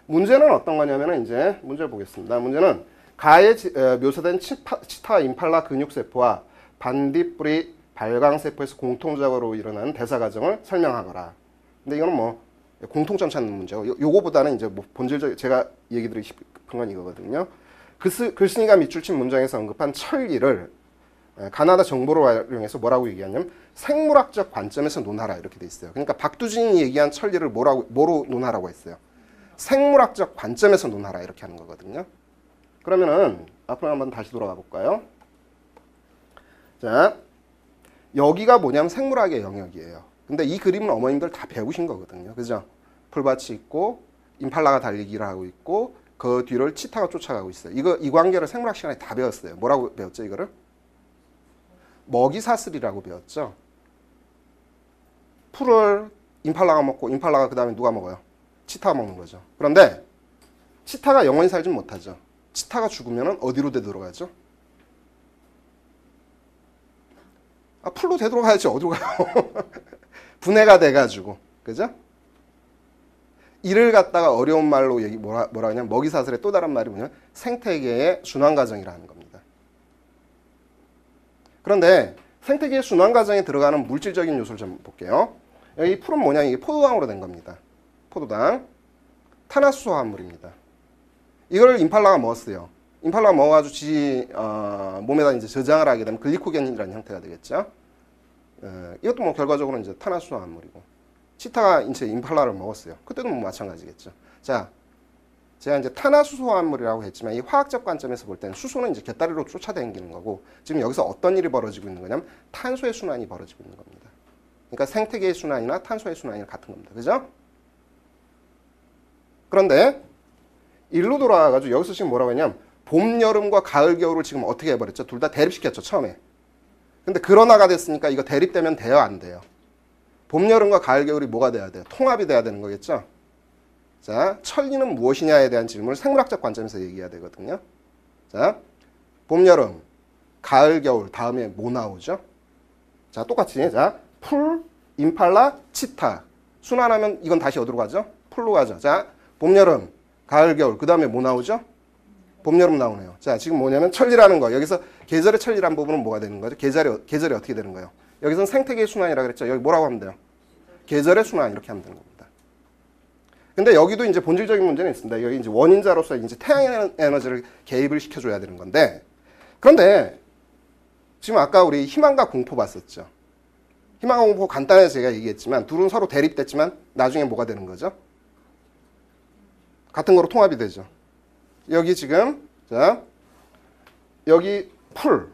문제는 어떤 거냐면 이제 문제를 보겠습니다. 문제는 가에 묘사된 치타 임팔라 근육세포와 반딧불이 발광세포에서 공통적으로 일어나는 대사과정을 설명하거라. 근데 이거는 뭐 공통점 찾는 문제고 요거보다는 이제 뭐 본질적 제가 얘기 드리고 싶은 건 이거거든요. 글쓴이가 밑줄 친 문장에서 언급한 천리를 가나다 정보를 활용해서 뭐라고 얘기하냐면 생물학적 관점에서 논하라 이렇게 돼 있어요. 그러니까 박두진이 얘기한 천리를 뭐로 논하라고 했어요? 생물학적 관점에서 논하라 이렇게 하는 거거든요. 그러면은 앞으로 한번 다시 돌아가 볼까요? 자, 여기가 뭐냐면 생물학의 영역이에요. 근데 이 그림은 어머님들 다 배우신 거거든요. 그죠? 풀밭이 있고 임팔라가 달리기를 하고 있고 그 뒤를 치타가 쫓아가고 있어요. 이 관계를 생물학 시간에 다 배웠어요. 뭐라고 배웠죠, 이거를? 먹이사슬이라고 배웠죠. 풀을 임팔라가 먹고 임팔라가 그 다음에 누가 먹어요? 치타가 먹는 거죠. 그런데 치타가 영원히 살진 못하죠. 치타가 죽으면 어디로 되돌아가죠? 풀로 되돌아가야지 어디로 가요? 분해가 돼가지고, 그죠? 이를 갖다가 어려운 말로 뭐라 하냐면 먹이사슬의 또 다른 말이 뭐냐면 생태계의 순환 과정이라는 겁니다. 그런데 생태계의 순환 과정에 들어가는 물질적인 요소를 좀 볼게요. 여기 풀은 뭐냐? 이게 포도당으로 된 겁니다. 포도당. 탄화수소 화합물입니다. 이걸 임팔라가 먹었어요. 임팔라가 먹어가지고 몸에다 이제 저장을 하게 되면 글리코겐이라는 형태가 되겠죠. 이것도 뭐 결과적으로 이제 탄화수소 화합물이고. 치타가 이제 임팔라를 먹었어요. 그때도 뭐 마찬가지겠죠. 자, 제가 이제 탄화수소 화합물이라고 했지만 이 화학적 관점에서 볼 때는 수소는 이제 곁다리로 쫓아다니는 거고 지금 여기서 어떤 일이 벌어지고 있는 거냐면 탄소의 순환이 벌어지고 있는 겁니다. 그러니까 생태계의 순환이나 탄소의 순환이랑 같은 겁니다. 그죠? 그런데 일로 돌아와가지고 여기서 지금 뭐라고 했냐면 봄, 여름과 가을, 겨울을 지금 어떻게 해버렸죠? 둘 다 대립시켰죠, 처음에. 근데 그런화가 됐으니까 이거 대립되면 돼요, 안 돼요? 봄, 여름과 가을, 겨울이 뭐가 돼야 돼요? 통합이 돼야 되는 거겠죠? 자, 천리는 무엇이냐에 대한 질문을 생물학적 관점에서 얘기해야 되거든요. 자, 봄, 여름, 가을, 겨울 다음에 뭐 나오죠? 자, 똑같이 자, 풀, 임팔라, 치타. 순환하면 이건 다시 어디로 가죠? 풀로 가죠. 자, 봄, 여름, 가을, 겨울. 그 다음에 뭐 나오죠? 봄, 여름 나오네요. 자, 지금 뭐냐면 천리라는 거. 여기서 계절의 천리라는 부분은 뭐가 되는 거죠? 계절이 어떻게 되는 거예요? 여기서는 생태계의 순환이라고 그랬죠. 여기 뭐라고 하면 돼요? 계절의 순환 이렇게 하면 되는 겁니다. 근데 여기도 이제 본질적인 문제는 있습니다. 여기 이제 원인자로서 이제 태양 에너지를 개입을 시켜줘야 되는 건데, 그런데 지금 아까 우리 희망과 공포 봤었죠. 희망과 공포 간단하게 제가 얘기했지만 둘은 서로 대립됐지만 나중에 뭐가 되는 거죠? 같은 거로 통합이 되죠. 여기 지금 자 여기 풀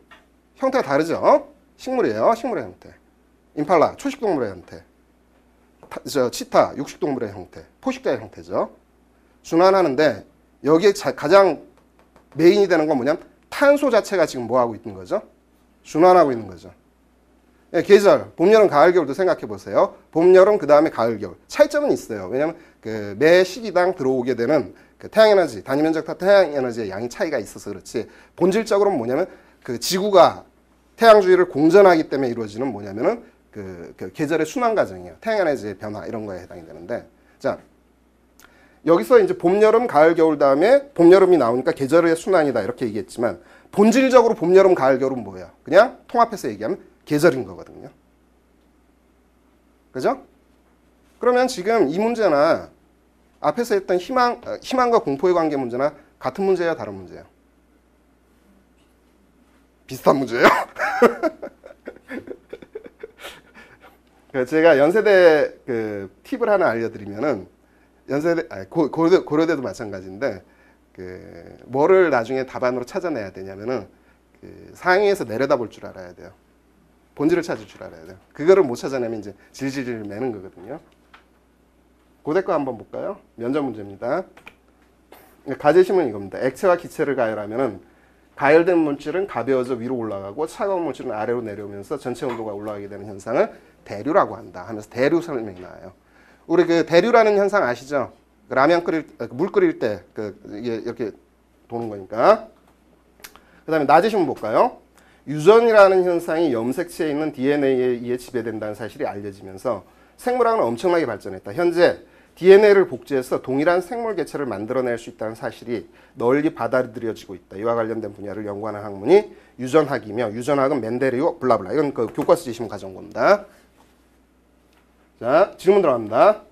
형태가 다르죠. 식물이에요. 식물의 형태. 임팔라 초식동물의 형태. 치타 육식동물의 형태. 포식자의 형태죠. 순환하는데 여기에 가장 메인이 되는 건 뭐냐면 탄소 자체가 지금 뭐 하고 있는 거죠? 순환하고 있는 거죠. 예, 계절 봄, 여름, 가을, 겨울도 생각해 보세요. 봄, 여름 그 다음에 가을, 겨울. 차이점은 있어요. 왜냐하면 그 매 시기당 들어오게 되는 그 태양에너지 단위 면적타 태양에너지의 양이 차이가 있어서 그렇지 본질적으로는 뭐냐면 그 지구가 태양 주위를 공전하기 때문에 이루어지는 뭐냐면은 그 계절의 순환 과정이에요. 태양에너지의 변화 이런 거에 해당이 되는데 자 여기서 이제 봄, 여름, 가을, 겨울 다음에 봄, 여름이 나오니까 계절의 순환이다 이렇게 얘기했지만 본질적으로 봄, 여름, 가을, 겨울은 뭐예요? 그냥 통합해서 얘기하면 계절인 거거든요. 그죠? 그러면 지금 이 문제나 앞에서 했던 희망과 공포의 관계 문제나 같은 문제예요? 다른 문제예요? 비슷한 문제예요? 제가 연세대 그 팁을 하나 알려드리면은 연세대 고려대도 마찬가지인데 그 뭐를 나중에 답안으로 찾아내야 되냐면은 그 상위에서 내려다볼 줄 알아야 돼요. 본질을 찾을 줄 알아야 돼요. 그거를 못 찾아내면 이제 질질 매는 거거든요. 고대 거 한번 볼까요? 면접 문제입니다. 가제심은 이겁니다. 액체와 기체를 가열하면은 가열된 물질은 가벼워져 위로 올라가고 차가운 물질은 아래로 내려오면서 전체 온도가 올라가게 되는 현상을 대류라고 한다 하면서 대류 설명이 나와요. 우리 그 대류라는 현상 아시죠? 라면 물 끓일 때 이게 이렇게 도는 거니까. 그 다음에 낮으시면 볼까요? 유전이라는 현상이 염색체에 있는 DNA에 의해 지배된다는 사실이 알려지면서 생물학은 엄청나게 발전했다. 현재 DNA를 복제해서 동일한 생물 개체를 만들어낼 수 있다는 사실이 널리 받아들여지고 있다. 이와 관련된 분야를 연구하는 학문이 유전학이며 유전학은 멘데리오 블라블라. 이건 그 교과서 제시문 가져온 겁니다. 자, 질문 들어갑니다.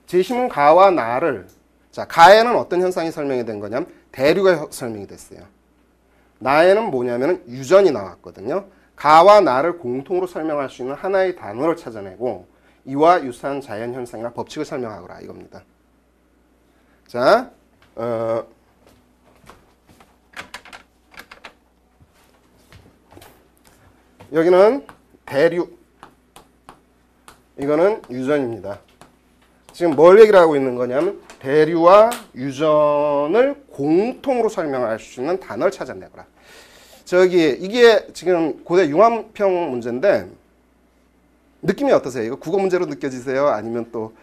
제시문 가와 나를 자, 가에는 어떤 현상이 설명이 된 거냐면 대류가 설명이 됐어요. 나에는 뭐냐면 유전이 나왔거든요. 가와 나를 공통으로 설명할 수 있는 하나의 단어를 찾아내고 이와 유사한 자연현상이나 법칙을 설명하거라 이겁니다. 자, 여기는 대류, 이거는 유전입니다. 지금 뭘 얘기를 하고 있는 거냐면 대류와 유전을 공통으로 설명할 수 있는 단어를 찾아내거라. 이게 지금 고대 융합형 문제인데 느낌이 어떠세요? 이거 국어 문제로 느껴지세요? 아니면 또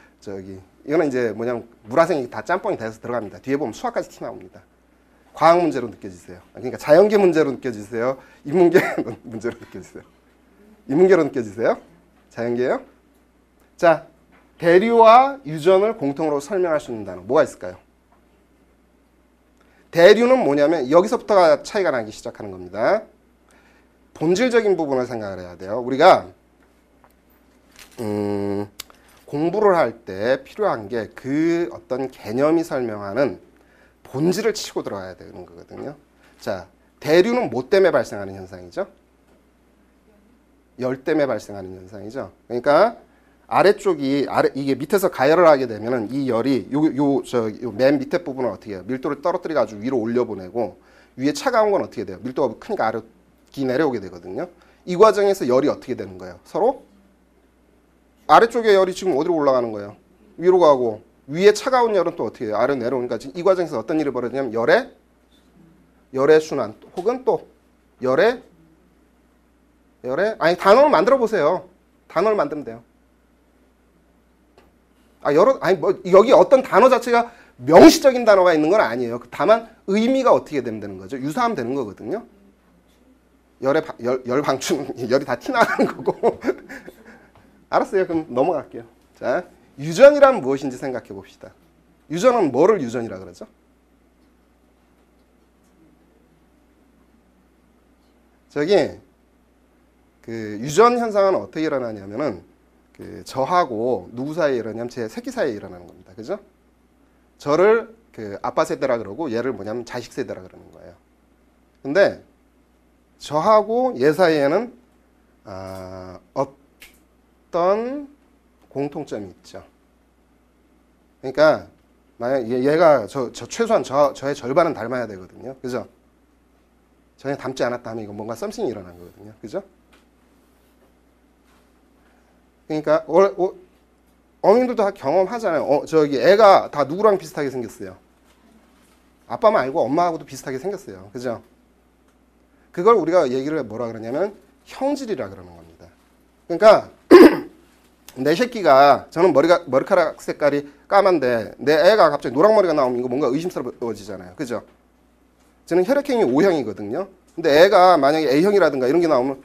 이거는 이제 뭐냐면 물화생이 다 짬뽕이 돼서 들어갑니다. 뒤에 보면 수학까지 티 나옵니다. 과학 문제로 느껴지세요. 그러니까 자연계 문제로 느껴지세요. 인문계 문제로 느껴지세요. 인문계로 느껴지세요. 자연계요? 자, 대류와 유전을 공통으로 설명할 수 있는 단어 뭐가 있을까요? 대류는 뭐냐면 여기서부터가 차이가 나기 시작하는 겁니다. 본질적인 부분을 생각을 해야 돼요. 우리가 공부를 할 때 필요한 게 그 어떤 개념이 설명하는 본질을 치고 들어가야 되는 거거든요. 자, 대류는 뭐 때문에 발생하는 현상이죠? 열 때문에 발생하는 현상이죠. 그러니까 아래쪽이 이게 밑에서 가열을 하게 되면은 이 열이 요 맨 밑에 부분은 어떻게 해요? 밀도를 떨어뜨려 가지고 위로 올려보내고 위에 차가운 건 어떻게 돼요? 밀도가 크니까 아래 내려오게 되거든요. 이 과정에서 열이 어떻게 되는 거예요? 서로 아래쪽에 열이 지금 어디로 올라가는 거예요? 위로 가고 위에 차가운 열은 또 어떻게 해요? 아래로 내려오니까 지금 이 과정에서 어떤 일이 벌어지냐면 열의 순환 혹은 또 열의 아니 단어를 만들어 보세요. 단어를 만들면 돼요. 여기 어떤 단어 자체가 명시적인 단어가 있는 건 아니에요. 다만 의미가 어떻게 되면 되는 거죠? 유사하면 되는 거거든요. 열 방출, 열이 다 튀나가는 거고. 알았어요. 그럼 넘어갈게요. 자, 유전이란 무엇인지 생각해 봅시다. 유전은 뭐를 유전이라 그러죠? 그 유전 현상은 어떻게 일어나냐면은 저하고 누구 사이에 일어나냐면 제 새끼 사이에 일어나는 겁니다. 그죠? 저를 아빠 세대라 그러고 얘를 뭐냐면 자식 세대라 그러는 거예요. 근데 저하고 얘 사이에는 어떤 공통점이 있죠. 그러니까 만약 얘가 최소한 저의 절반은 닮아야 되거든요. 그죠? 전혀 닮지 않았다 하면 이거 뭔가 썸씽이 일어난 거거든요. 그죠? 그러니까 어머님들도 다 경험하잖아요. 애가 다 누구랑 비슷하게 생겼어요? 아빠만 알고 엄마하고도 비슷하게 생겼어요. 그죠? 그걸 우리가 얘기를 뭐라 그러냐면 형질이라 그러는 겁니다. 그러니까 내 새끼가 저는 머리카락 색깔이 까만데 내 애가 갑자기 노랑머리가 나오면 이거 뭔가 의심스러워지잖아요. 그죠? 저는 혈액형이 O형이거든요. 근데 애가 만약에 A형이라든가 이런 게 나오면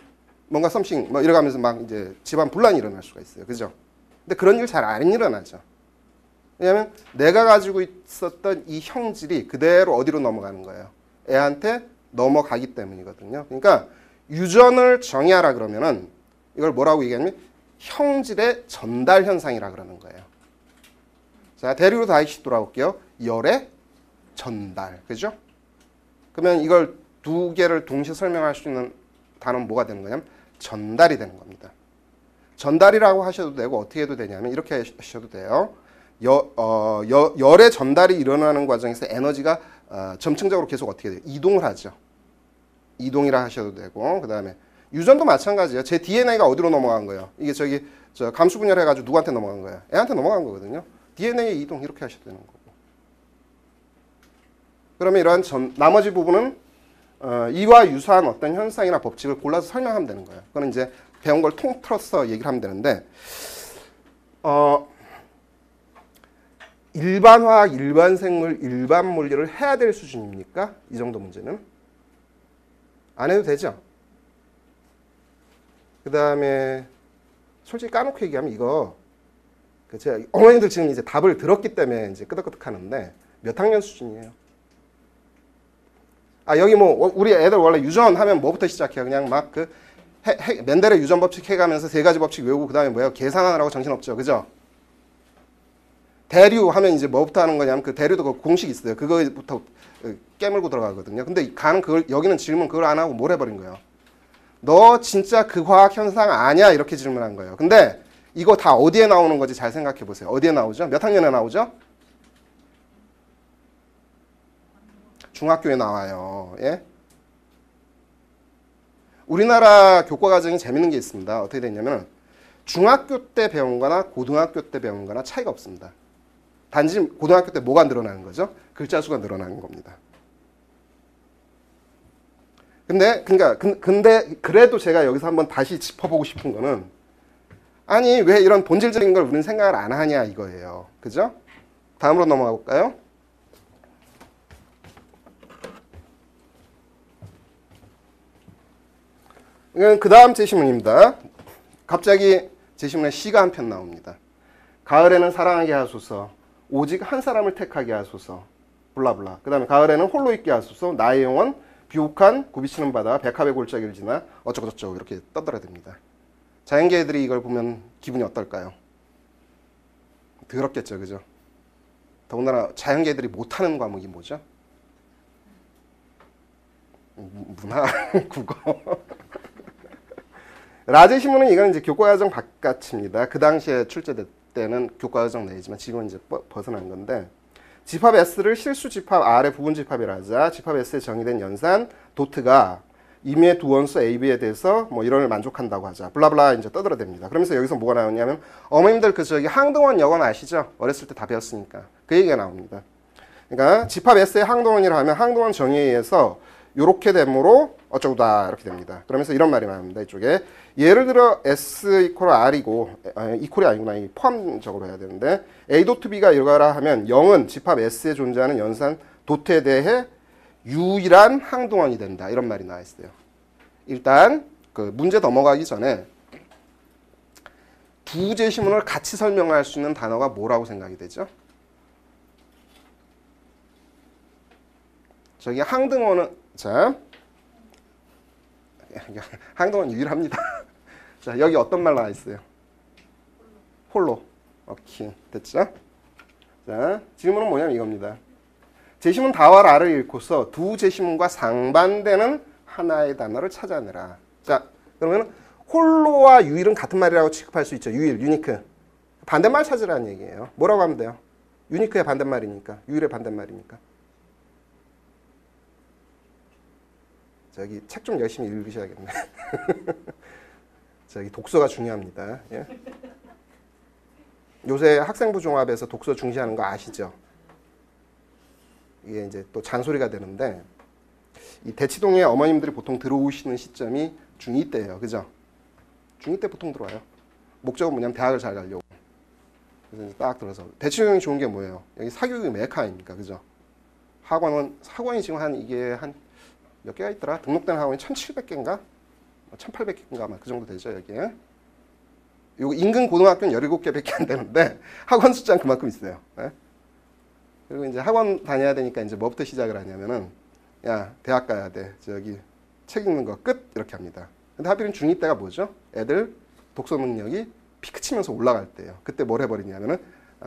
뭔가 썸씽 뭐 이래가면서 막 이제 집안 분란이 일어날 수가 있어요. 그죠? 근데 그런 일 잘 안 일어나죠. 왜냐하면 내가 가지고 있었던 이 형질이 그대로 어디로 넘어가는 거예요? 애한테 넘어가기 때문이거든요. 그러니까 유전을 정의하라 그러면은 이걸 뭐라고 얘기하냐면 형질의 전달 현상이라 그러는 거예요. 자, 대류로 다시 돌아올게요. 열의 전달. 그죠? 그러면 이걸 두 개를 동시에 설명할 수 있는 단어는 뭐가 되는 거냐면 전달이 되는 겁니다. 전달이라고 하셔도 되고 어떻게 해도 되냐면 이렇게 하셔도 돼요. 열의 전달이 일어나는 과정에서 에너지가 점층적으로 계속 어떻게 돼요? 이동을 하죠. 이동이라 하셔도 되고 그 다음에 유전도 마찬가지예요. 제 DNA가 어디로 넘어간 거예요? 이게 감수 분열해가지고 누구한테 넘어간 거예요? 애한테 넘어간 거거든요. DNA 이동 이렇게 하셔도 되는 거고. 그러면 이러한 나머지 부분은 이와 유사한 어떤 현상이나 법칙을 골라서 설명하면 되는 거예요. 그건 이제 배운 걸 통틀어서 얘기를 하면 되는데 일반 화학, 일반 생물, 일반 물리를 해야 될 수준입니까? 이 정도 문제는 안 해도 되죠. 그 다음에 솔직히 까놓고 얘기하면 이거 제가 어머니들 지금 이제 답을 들었기 때문에 이제 끄덕끄덕 하는데 몇 학년 수준이에요? 여기 뭐 우리 애들 원래 유전 하면 뭐부터 시작해요? 그냥 막 맨델의 유전 법칙 해가면서 세 가지 법칙 외우고 그 다음에 뭐예요? 계산하느라고 정신없죠. 그죠? 대류 하면 이제 뭐부터 하는 거냐면 그 대류도 그 공식 있어요. 그거부터 깨물고 들어가거든요. 근데 여기는 질문 그걸 안 하고 뭘 해버린 거예요? 너 진짜 그 과학 현상 아냐? 이렇게 질문한 거예요. 근데 이거 다 어디에 나오는 거지? 잘 생각해 보세요. 어디에 나오죠? 몇 학년에 나오죠? 중학교에 나와요. 예? 우리나라 교과 과정이 재밌는 게 있습니다. 어떻게 됐냐면 중학교 때 배운 거나 고등학교 때 배운 거나 차이가 없습니다. 단지 고등학교 때 뭐가 늘어나는 거죠? 글자 수가 늘어나는 겁니다. 근데 그래도 제가 여기서 한번 다시 짚어보고 싶은 거는 아니 왜 이런 본질적인 걸 우리는 생각을 안 하냐 이거예요. 그죠? 다음으로 넘어가 볼까요? 이건 그 다음 제시문입니다. 갑자기 제시문에 시가 한 편 나옵니다. 가을에는 사랑하게 하소서, 오직 한 사람을 택하게 하소서, 블라블라. 그 다음에 가을에는 홀로 있게 하소서, 나의 영혼 비옥한 굽이치는 바다 백합의 골짜기를 지나 어쩌고저쩌고 이렇게 떠들어댑니다. 자연계들이 이걸 보면 기분이 어떨까요? 더럽겠죠, 그죠? 더군다나 자연계들이 못하는 과목이 뭐죠? 문화, 국어. 라제 신문은 이건 이제 교과과정 바깥입니다. 그 당시에 출제될 때는 교과과정 내지만 지금은 이제 벗어난 건데, 집합 S를 실수 집합 R의 부분 집합이라 하자. 집합 S에 정의된 연산 도트가 임의의 두 원수 A, B에 대해서 뭐 이론을 만족한다고 하자. 블라블라 이제 떠들어댑니다. 그러면서 여기서 뭐가 나오냐면 어머님들 그 저기 항동원 여건 아시죠? 어렸을 때 다 배웠으니까 그 얘기가 나옵니다. 그러니까 집합 S의 항동원이라 하면 항동원 정의에 의해서 요렇게 되므로 어쩌고다 이렇게 됩니다. 그러면서 이런 말이 나옵니다. 이쪽에 예를 들어 S 이퀄 R이고 이퀄이 아니구나. 이 포함적으로 해야 되는데 A 도트 B가 이거라 하면 0은 집합 S에 존재하는 연산 도트에 대해 유일한 항동원이 된다. 이런 말이 나와 있어요. 일단 그 문제 넘어가기 전에 두 제시문을 같이 설명할 수 있는 단어가 뭐라고 생각이 되죠? 저기 항등원은 자 항등원 유일합니다. 자 여기 어떤 말 나와 있어요? 홀로. 오케이 됐죠? 자 질문은 뭐냐면 이겁니다. 제시문 다와 라를 읽고서 두 제시문과 상반되는 하나의 단어를 찾아내라. 자 그러면 홀로와 유일은 같은 말이라고 취급할 수 있죠. 유일, 유니크. 반대말 찾으라는 얘기예요. 뭐라고 하면 돼요? 유니크의 반대말이니까. 유일의 반대말이니까. 저기 책 좀 열심히 읽으셔야겠네. 저기 독서가 중요합니다. 예? 요새 학생부 종합에서 독서 중시하는 거 아시죠? 이게 이제 또 잔소리가 되는데 이 대치동에 어머님들이 보통 들어오시는 시점이 중2 때예요. 그죠? 중2 때 보통 들어와요. 목적은 뭐냐면 대학을 잘 가려고. 그래서 이제 딱 들어서 대치동이 좋은 게 뭐예요? 여기 사교육이 메카 아닙니까? 그죠? 학원이 지금 이게 한 몇 개가 있더라? 등록된 학원이 1,700개인가? 1,800개인가? 아마 그 정도 되죠, 여기에. 요 인근 고등학교는 17개밖에 안 되는데 학원 숫자는 그만큼 있어요. 네? 그리고 이제 학원 다녀야 되니까 이제 뭐부터 시작을 하냐면은 야, 대학 가야 돼. 저기 책 읽는 거 끝 이렇게 합니다. 근데 하필은 중2 때가 뭐죠? 애들 독서 능력이 피크 치면서 올라갈 때예요. 그때 뭘 해버리냐면은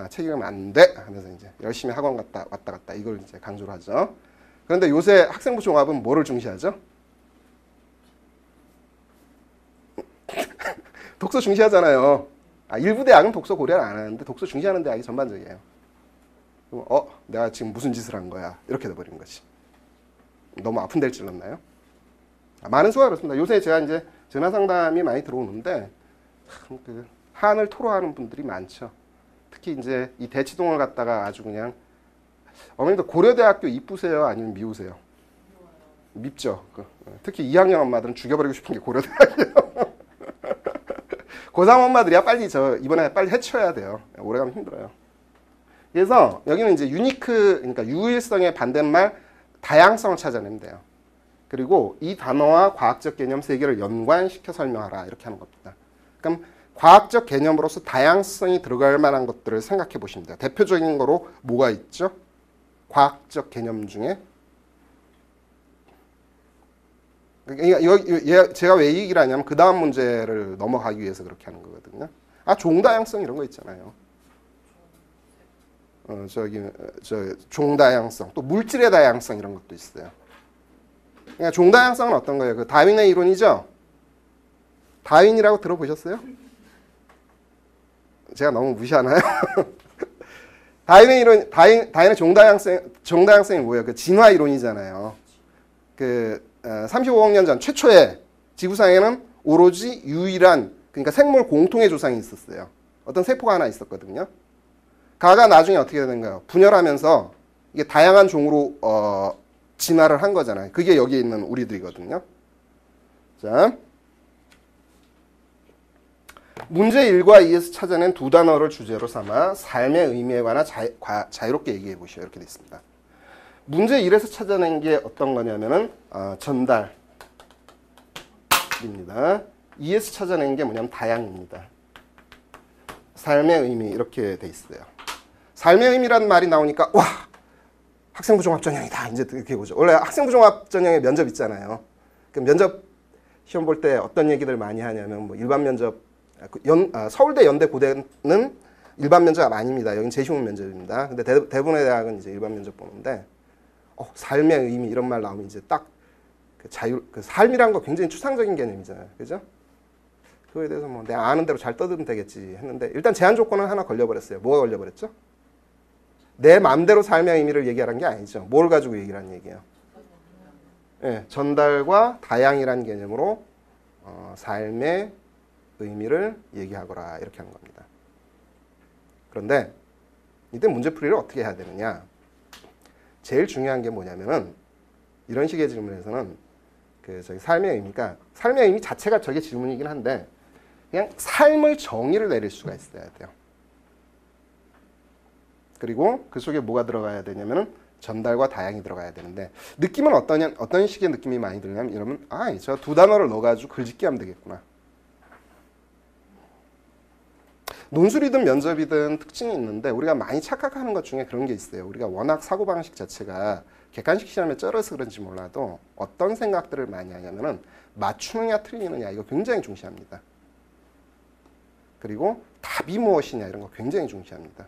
책 읽으면 안 돼 하면서 이제 열심히 학원 왔다 갔다 이걸 이제 강조를 하죠. 그런데 요새 학생부 종합은 뭐를 중시하죠? 독서 중시하잖아요. 일부 대학은 독서 고려를 안 하는데 독서 중시하는 대학이 전반적이에요. 내가 지금 무슨 짓을 한 거야? 이렇게 돼버리는 거지. 너무 아픈 데를 찔렀나요? 많은 수가 그렇습니다. 요새 제가 이제 전화 상담이 많이 들어오는데 참 그 한을 토로하는 분들이 많죠. 특히 이제 이 대치동을 갖다가 아주 그냥 어머님들 고려대학교 이쁘세요? 아니면 미우세요? 밉죠. 특히 2학년 엄마들은 죽여버리고 싶은 게 고려대학이에요. 고3 엄마들이야 빨리 이번에 빨리 해쳐야 돼요. 오래 가면 힘들어요. 그래서 여기는 이제 유니크, 그러니까 유일성의 반대말 다양성을 찾아내면 돼요. 그리고 이 단어와 과학적 개념 세 개를 연관시켜 설명하라 이렇게 하는 겁니다. 그럼 과학적 개념으로서 다양성이 들어갈 만한 것들을 생각해 보시면 돼요. 대표적인 거로 뭐가 있죠? 과학적 개념 중에 제가 왜 이 얘기를 하냐면 그 다음 문제를 넘어가기 위해서 그렇게 하는 거거든요. 종다양성 이런 거 있잖아요. 종다양성, 또 물질의 다양성 이런 것도 있어요. 그러니까 종다양성은 어떤 거예요? 그 다윈의 이론이죠. 다윈이라고 들어보셨어요? 제가 너무 무시하나요? 다윈의 이론, 다윈의 종다양성이 뭐예요? 그 진화 이론이잖아요. 35억 년 전 최초의 지구상에는 오로지 유일한, 그러니까 생물 공통의 조상이 있었어요. 어떤 세포가 하나 있었거든요. 가가 나중에 어떻게 되는가요? 분열하면서 이게 다양한 종으로 진화를 한 거잖아요. 그게 여기에 있는 우리들이거든요. 자, 문제 1과 2에서 찾아낸 두 단어를 주제로 삼아 삶의 의미에 관한 자유롭게 얘기해 보시오. 이렇게 돼 있습니다. 문제 1에서 찾아낸 게 어떤 거냐면은 전달입니다. 2에서 찾아낸 게 뭐냐면 다양입니다. 삶의 의미 이렇게 돼 있어요. 삶의 의미라는 말이 나오니까 와 학생부 종합 전형이다. 이제 이렇게 보죠. 원래 학생부 종합 전형에 면접 있잖아요. 그 면접 시험 볼 때 어떤 얘기들 많이 하냐면 뭐 일반 면접 서울대 연대 고대는 일반 면접 아닙니다. 여긴 재시험 면접입니다. 근데 대부분의 대학은 이제 일반 면접 보는데 삶의 의미 이런 말 나오면 이제 딱 그 삶이란 거 굉장히 추상적인 개념이잖아요. 그죠? 그거에 대해서 뭐 내가 아는 대로 잘 떠들면 되겠지 했는데 일단 제한 조건은 하나 걸려버렸어요. 뭐가 걸려버렸죠? 내 마음대로 삶의 의미를 얘기하는 게 아니죠. 뭘 가지고 얘기를 하는 얘기예요? 네, 전달과 다양이라는 개념으로 삶의 의미를 얘기하거라 이렇게 하는 겁니다. 그런데 이때 문제풀이를 어떻게 해야 되느냐? 제일 중요한 게 뭐냐면은 이런 식의 질문에서는 저기 삶의 의미가 삶의 의미 자체가 저게 질문이긴 한데 그냥 삶의 정의를 내릴 수가 있어야 돼요. 그리고 그 속에 뭐가 들어가야 되냐면은 전달과 다양이 들어가야 되는데 느낌은 어떤 식의 느낌이 많이 들냐면 여러분 저 두 단어를 넣어가지고 글짓기 하면 되겠구나. 논술이든 면접이든 특징이 있는데 우리가 많이 착각하는 것 중에 그런 게 있어요. 우리가 워낙 사고방식 자체가 객관식 시험에 쩔어서 그런지 몰라도 어떤 생각들을 많이 하냐면은 맞추느냐 틀리느냐 이거 굉장히 중시합니다. 그리고 답이 무엇이냐 이런 거 굉장히 중시합니다.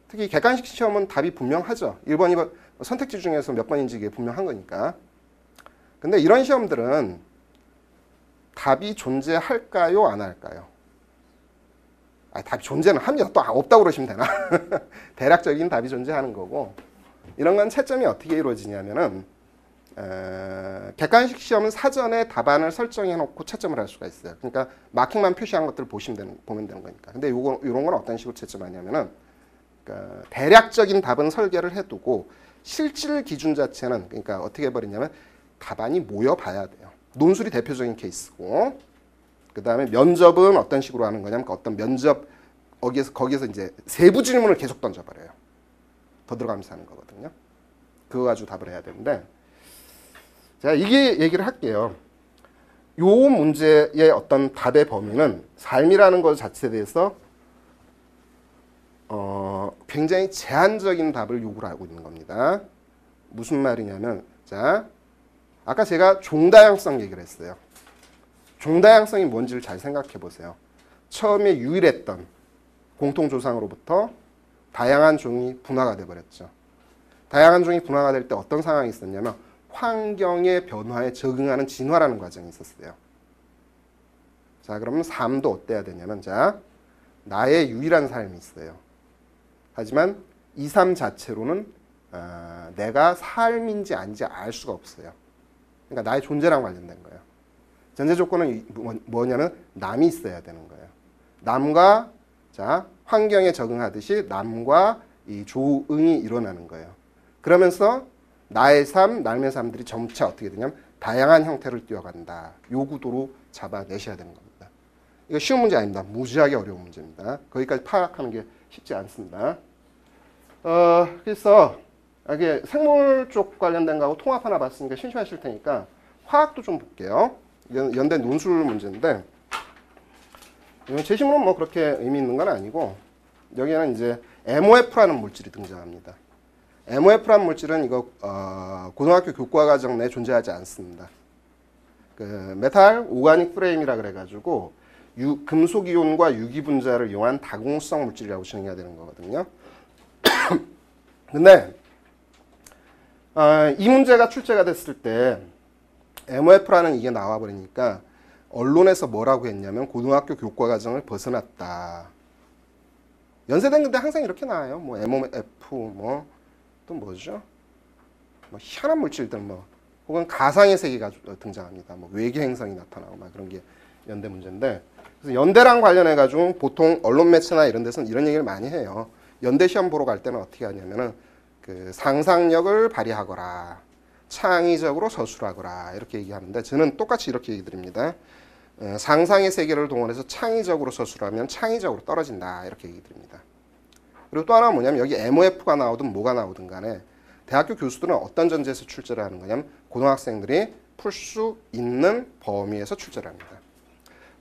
특히 객관식 시험은 답이 분명하죠. 1번, 2번 선택지 중에서 몇 번인지 이게 분명한 거니까. 근데 이런 시험들은 답이 존재할까요? 안 할까요? 답이 존재는 합니다. 또 없다고 그러시면 되나? 대략적인 답이 존재하는 거고 이런 건 채점이 어떻게 이루어지냐면은 객관식 시험은 사전에 답안을 설정해 놓고 채점을 할 수가 있어요. 그러니까 마킹만 표시한 것들을 보면 되는 거니까. 근데 이런 건 어떤 식으로 채점하냐면은 그러니까 대략적인 답은 설계를 해두고 실질 기준 자체는 그러니까 어떻게 해버리냐면 답안이 모여봐야 돼요. 논술이 대표적인 케이스고 그 다음에 면접은 어떤 식으로 하는 거냐면 어떤 면접 거기에서 이제 세부 질문을 계속 던져버려요. 더 들어가면서 하는 거거든요. 그거 가지고 답을 해야 되는데 제가 이게 얘기를 할게요. 요 문제의 어떤 답의 범위는 삶이라는 것 자체에 대해서 굉장히 제한적인 답을 요구를 하고 있는 겁니다. 무슨 말이냐면 자 아까 제가 종다양성 얘기를 했어요. 종다양성이 뭔지를 잘 생각해 보세요. 처음에 유일했던 공통조상으로부터 다양한 종이 분화가 돼버렸죠. 다양한 종이 분화가 될 때 어떤 상황이 있었냐면 환경의 변화에 적응하는 진화라는 과정이 있었어요. 자 그러면 삶도 어때야 되냐면 자 나의 유일한 삶이 있어요. 하지만 이 삶 자체로는 내가 삶인지 아닌지 알 수가 없어요. 그러니까 나의 존재랑 관련된 거예요. 전제 조건은 뭐냐면 남이 있어야 되는 거예요. 남과 자 환경에 적응하듯이 남과 이 조응이 일어나는 거예요. 그러면서 나의 삶, 남의 삶들이 점차 어떻게 되냐면 다양한 형태를 띄어간다. 요 구도로 잡아내셔야 되는 겁니다. 이거 쉬운 문제 아닙니다. 무지하게 어려운 문제입니다. 거기까지 파악하는 게 쉽지 않습니다. 그래서 이게 생물 쪽 관련된 거하고 통합 하나 봤으니까 심심하실 테니까 화학도 좀 볼게요. 연대 논술 문제인데 제시문은 뭐 그렇게 의미 있는 건 아니고 여기에는 이제 MOF라는 물질이 등장합니다. MOF라는 물질은 이거 고등학교 교과과정 내에 존재하지 않습니다. 그 메탈 오가닉 프레임이라 그래가지고 금속이온과 유기분자를 이용한 다공성 물질이라고 정의해야 되는 거거든요. 근데 이 문제가 출제가 됐을 때 MOF라는 이게 나와버리니까 언론에서 뭐라고 했냐면 고등학교 교과과정을 벗어났다. 연세대는 근데 항상 이렇게 나와요. 뭐 MOF 뭐 또 뭐죠? 뭐 희한한 물질들 뭐 혹은 가상의 세계가 등장합니다. 뭐 외계 행성이 나타나고 막 그런 게 연대 문제인데 그래서 연대랑 관련해 가지고 보통 언론 매체나 이런 데서는 이런 얘기를 많이 해요. 연대 시험 보러 갈 때는 어떻게 하냐면은 그 상상력을 발휘하거라. 창의적으로 서술하거라. 이렇게 얘기하는데 저는 똑같이 이렇게 얘기 드립니다. 상상의 세계를 동원해서 창의적으로 서술하면 창의적으로 떨어진다 이렇게 얘기 드립니다. 그리고 또 하나 뭐냐면 여기 MOF가 나오든 뭐가 나오든 간에 대학교 교수들은 어떤 전제에서 출제를 하는 거냐면 고등학생들이 풀 수 있는 범위에서 출제를 합니다.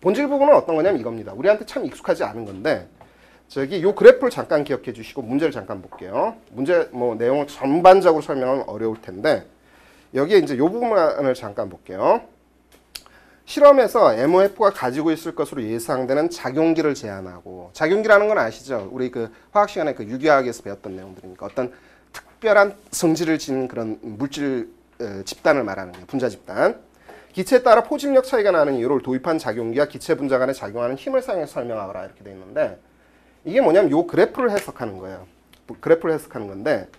본질 부분은 어떤 거냐면 이겁니다. 우리한테 참 익숙하지 않은 건데 저기 요 그래프를 잠깐 기억해 주시고 문제를 잠깐 볼게요. 문제 뭐 내용을 전반적으로 설명하면 어려울 텐데 여기에 이제 요 부분을 잠깐 볼게요. 실험에서 MOF가 가지고 있을 것으로 예상되는 작용기를 제한하고, 작용기라는 건 아시죠? 우리 그 화학 시간에 그 유기화학에서 배웠던 내용들이니까 어떤 특별한 성질을 지닌 그런 물질 집단을 말하는 거예요. 분자 집단. 기체에 따라 포집력 차이가 나는 이유를 도입한 작용기와 기체 분자 간에 작용하는 힘을 사용해서 설명하거라 이렇게 돼 있는데 이게 뭐냐면 요 그래프를 해석하는 거예요. 그래프를 해석하는 건데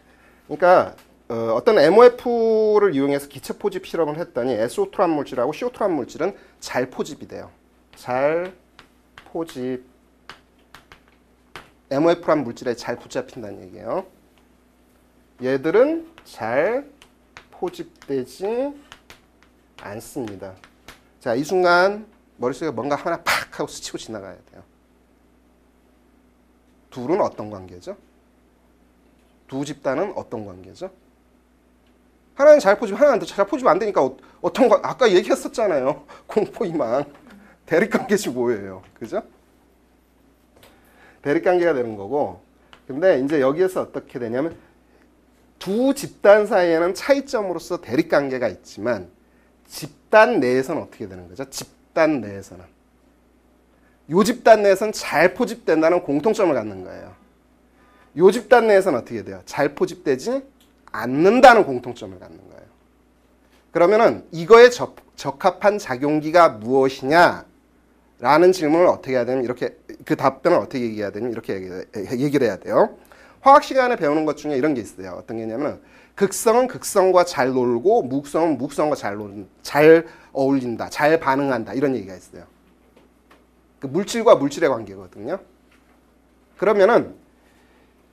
그러니까 어떤 MOF를 이용해서 기체 포집 실험을 했더니 SO2란 물질하고 CO2란 물질은 잘 포집이 돼요. 잘 포집. MOF란 물질에 잘 붙잡힌다는 얘기예요. 얘들은 잘 포집되지 않습니다. 자, 이 순간 머릿속에 뭔가 하나 팍 하고 스치고 지나가야 돼요. 둘은 어떤 관계죠? 두 집단은 어떤 관계죠? 하나는 잘 포집, 하나는 잘 포집 안 되니까 어떤 거 아까 얘기했었잖아요. 공포희망. 대립관계지 뭐예요. 그죠? 대립관계가 되는 거고 근데 이제 여기에서 어떻게 되냐면 두 집단 사이에는 차이점으로서 대립관계가 있지만 집단 내에서는 어떻게 되는 거죠? 집단 내에서는. 요 집단 내에서는 잘 포집된다는 공통점을 갖는 거예요. 요 집단 내에서는 어떻게 돼요? 잘 포집되지 않는다는 공통점을 갖는 거예요. 그러면은 이거에 적합한 작용기가 무엇이냐? 라는 질문을 어떻게 해야 되냐면 이렇게 그 답변을 어떻게 얘기해야 되냐면 이렇게 얘기를 해야 돼요. 화학 시간에 배우는 것 중에 이런 게 있어요. 어떤 게 있냐면 극성은 극성과 잘 놀고 무극성은 무극성과 잘 어울린다, 잘 반응한다 이런 얘기가 있어요. 그 물질과 물질의 관계거든요. 그러면은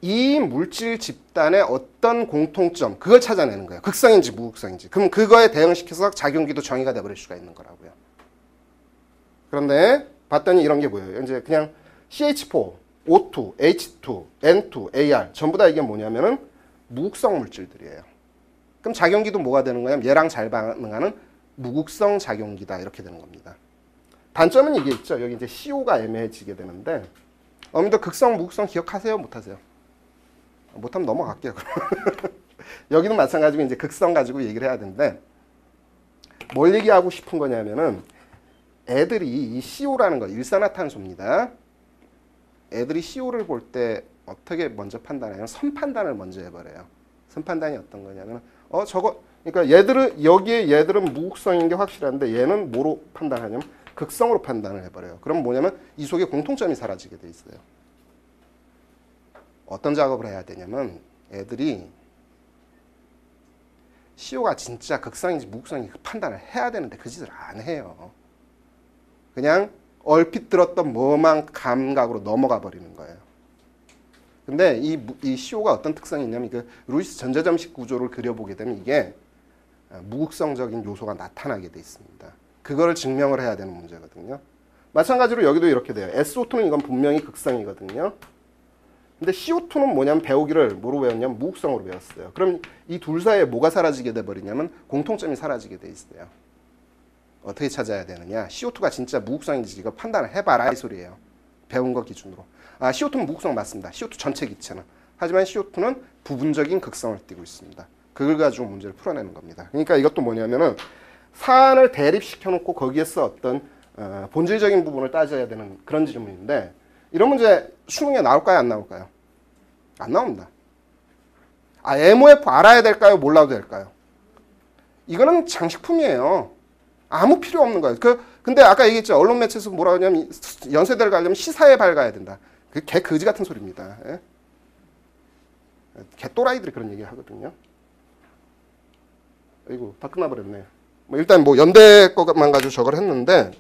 이 물질 집단의 어떤 공통점 그걸 찾아내는 거예요. 극성인지 무극성인지. 그럼 그거에 대응시켜서 작용기도 정의가 돼버릴 수가 있는 거라고요. 그런데 봤더니 이런 게 보여요. 이제 그냥 CH4, O2, H2, N2, AR 전부 다 이게 뭐냐면은 무극성 물질들이에요. 그럼 작용기도 뭐가 되는 거냐면 얘랑 잘 반응하는 무극성 작용기다 이렇게 되는 겁니다. 단점은 이게 있죠. 여기 이제 CO가 애매해지게 되는데 어머니들 극성, 무극성 기억하세요? 못하세요? 못하면 넘어갈게요. 여기는 마찬가지로 이제 극성 가지고 얘기를 해야 되는데 뭘 얘기하고 싶은 거냐면은 애들이 이 CO라는 거 일산화탄소입니다. 애들이 CO를 볼 때 어떻게 먼저 판단해요? 선 판단을 먼저 해버려요. 선 판단이 어떤 거냐면 저거 그러니까 얘들은 무극성인 게 확실한데 얘는 뭐로 판단하냐면 극성으로 판단을 해버려요. 그럼 뭐냐면 이 속에 공통점이 사라지게 돼 있어요. 어떤 작업을 해야 되냐면 애들이 CO가 진짜 극성인지 무극성인지 판단을 해야 되는데 그 짓을 안 해요. 그냥 얼핏 들었던 뭐만 감각으로 넘어가 버리는 거예요. 근데 이 CO가 어떤 특성이 있냐면 그 루이스 전자점식 구조를 그려보게 되면 이게 무극성적인 요소가 나타나게 돼 있습니다. 그거를 증명을 해야 되는 문제거든요. 마찬가지로 여기도 이렇게 돼요. SO2는 이건 분명히 극성이거든요. 근데 CO2는 뭐냐면 배우기를 뭐로 배웠냐면 무극성으로 배웠어요. 그럼 이 둘 사이에 뭐가 사라지게 돼버리냐면 공통점이 사라지게 돼 있어요. 어떻게 찾아야 되느냐? CO2가 진짜 무극성인지 이거 판단을 해봐라 이 소리예요. 배운 거 기준으로. CO2는 무극성 맞습니다. CO2 전체 기체는. 하지만 CO2는 부분적인 극성을 띠고 있습니다. 그걸 가지고 문제를 풀어내는 겁니다. 그러니까 이것도 뭐냐면은 사안을 대립시켜 놓고 거기에서 어떤 본질적인 부분을 따져야 되는 그런 질문인데 이런 문제 수능에 나올까요? 안 나올까요? 안 나옵니다. MOF 알아야 될까요? 몰라도 될까요? 이거는 장식품이에요. 아무 필요 없는 거예요. 근데 아까 얘기했죠. 언론 매체에서 뭐라 하냐면 연세대를 가려면 시사에 밝아야 된다. 그게 개 거지 같은 소리입니다. 예? 개 또라이들이 그런 얘기 하거든요. 아이고 다 끝나버렸네. 일단 연대 것만 가지고 저걸 했는데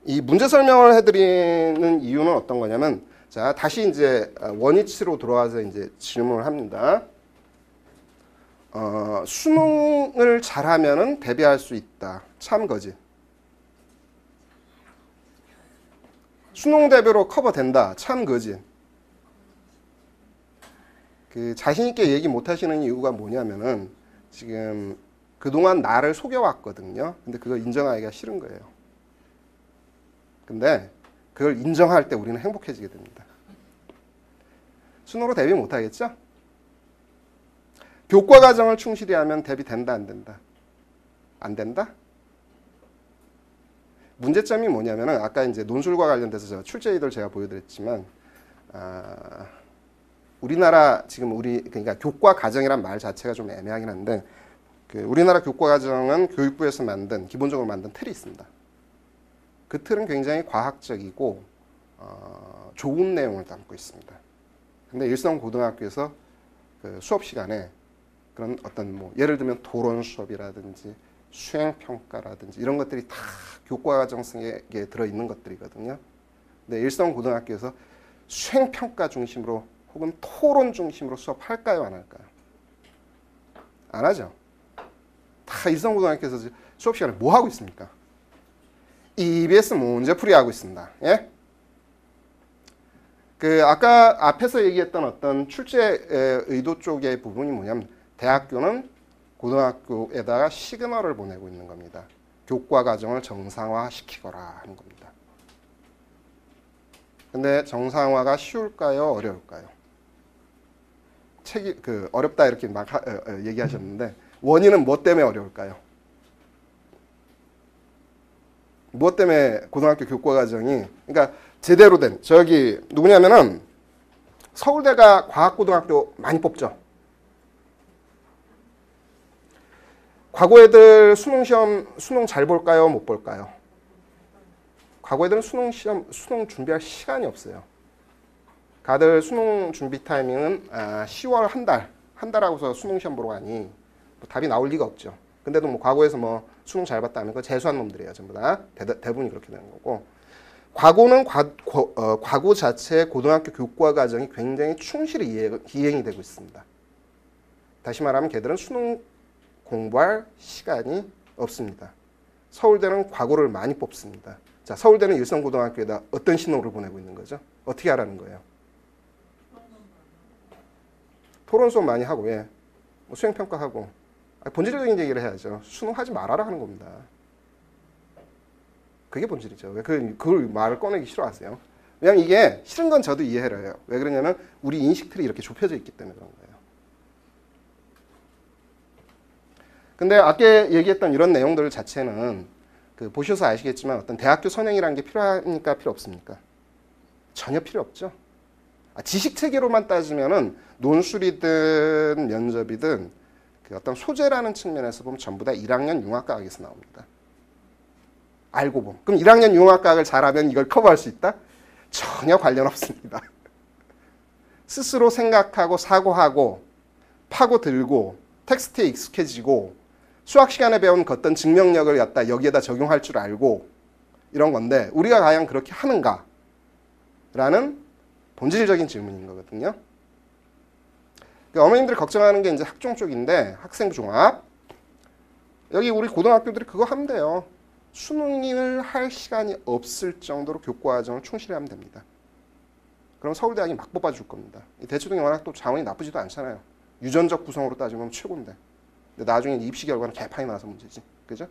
이 문제 설명을 해드리는 이유는 어떤 거냐면 자 다시 이제 원위치로 들어와서 이제 질문을 합니다. 수능을 잘하면은 대비할 수 있다. 참 거짓. 수능 대비로 커버된다. 참 거짓. 그 자신 있게 얘기 못 하시는 이유가 뭐냐면은 지금 그동안 나를 속여왔거든요. 근데 그걸 인정하기가 싫은 거예요. 근데 그걸 인정할 때 우리는 행복해지게 됩니다. 수능으로 대비 못 하겠죠? 교과 과정을 충실히 하면 대비 된다, 안 된다? 안 된다? 문제점이 뭐냐면은 아까 이제 논술과 관련돼서 제가 출제의도를 제가 보여드렸지만 우리나라 지금 그러니까 교과 과정이란 말 자체가 좀 애매하긴 한데 우리나라 교과 과정은 교육부에서 기본적으로 만든 틀이 있습니다. 그 틀은 굉장히 과학적이고 좋은 내용을 담고 있습니다. 근데 일선 고등학교에서 그 수업 시간에 그런 어떤 뭐 예를 들면 토론 수업이라든지 수행 평가라든지 이런 것들이 다 교과 과정 속에 들어있는 것들이거든요. 근데 일선 고등학교에서 수행 평가 중심으로 혹은 토론 중심으로 수업할까요, 안 할까요? 안 하죠. 다 일선 고등학교에서 수업 시간에 뭐 하고 있습니까? EBS 문제풀이 하고 있습니다. 예? 그 아까 앞에서 얘기했던 어떤 출제 의도 쪽의 부분이 뭐냐면 대학교는 고등학교에다가 시그널을 보내고 있는 겁니다. 교과 과정을 정상화시키거라 하는 겁니다. 근데 정상화가 쉬울까요, 어려울까요? 어렵다 이렇게 막 얘기하셨는데 원인은 뭐 때문에 어려울까요? 무엇 때문에 고등학교 교과 과정이 그러니까 제대로 된 저기 누구냐면은 서울대가 과학고등학교 많이 뽑죠. 과거 애들 수능 잘 볼까요? 못 볼까요? 과거 애들은 수능 준비할 시간이 없어요. 다들 수능 준비 타이밍은 10월 한 달 하고서 수능 시험 보러 가니 뭐 답이 나올 리가 없죠. 근데도 뭐 과거에서 뭐 수능 잘 봤다 하면 그거 재수한 놈들이에요. 전부 다. 대부분이 그렇게 되는 거고. 과거는 과거 자체의 고등학교 교과 과정이 굉장히 충실히 이행이 되고 있습니다. 다시 말하면 걔들은 수능 공부할 시간이 없습니다. 서울대는 과거를 많이 뽑습니다. 자, 서울대는 일선고등학교에다 어떤 신호를 보내고 있는 거죠? 어떻게 하라는 거예요? 토론 수업 많이 하고, 예. 뭐 수행평가하고. 본질적인 얘기를 해야죠. 수능하지 말아라 하는 겁니다. 그게 본질이죠. 왜 그걸 말을 꺼내기 싫어하세요? 왜냐면 이게 싫은 건 저도 이해를 해요. 왜 그러냐면 우리 인식틀이 이렇게 좁혀져 있기 때문에 그런 거예요. 근데 아까 얘기했던 이런 내용들 자체는 보셔서 아시겠지만 어떤 대학교 선행이라는 게 필요합니까? 필요 없습니까? 전혀 필요 없죠. 지식 체계로만 따지면은 논술이든 면접이든 어떤 소재라는 측면에서 보면 전부 다 1학년 융합과학에서 나옵니다. 알고 보면. 그럼 1학년 융합과학을 잘하면 이걸 커버할 수 있다? 전혀 관련 없습니다. 스스로 생각하고 사고하고 파고들고 텍스트에 익숙해지고 수학 시간에 배운 어떤 증명력을 갖다 여기에다 적용할 줄 알고 이런 건데 우리가 과연 그렇게 하는가? 라는 본질적인 질문인 거거든요. 그러니까 어머님들이 걱정하는 게 이제 학종 쪽인데 학생 종합. 여기 우리 고등학교들이 그거 하면 돼요. 수능을 할 시간이 없을 정도로 교과 과정을 충실히 하면 됩니다. 그럼 서울대학이 막 뽑아줄 겁니다. 대치동이 워낙 또 자원이 나쁘지도 않잖아요. 유전적 구성으로 따지면 최고인데. 근데 나중에 입시 결과는 개판이 나서 문제지. 그죠?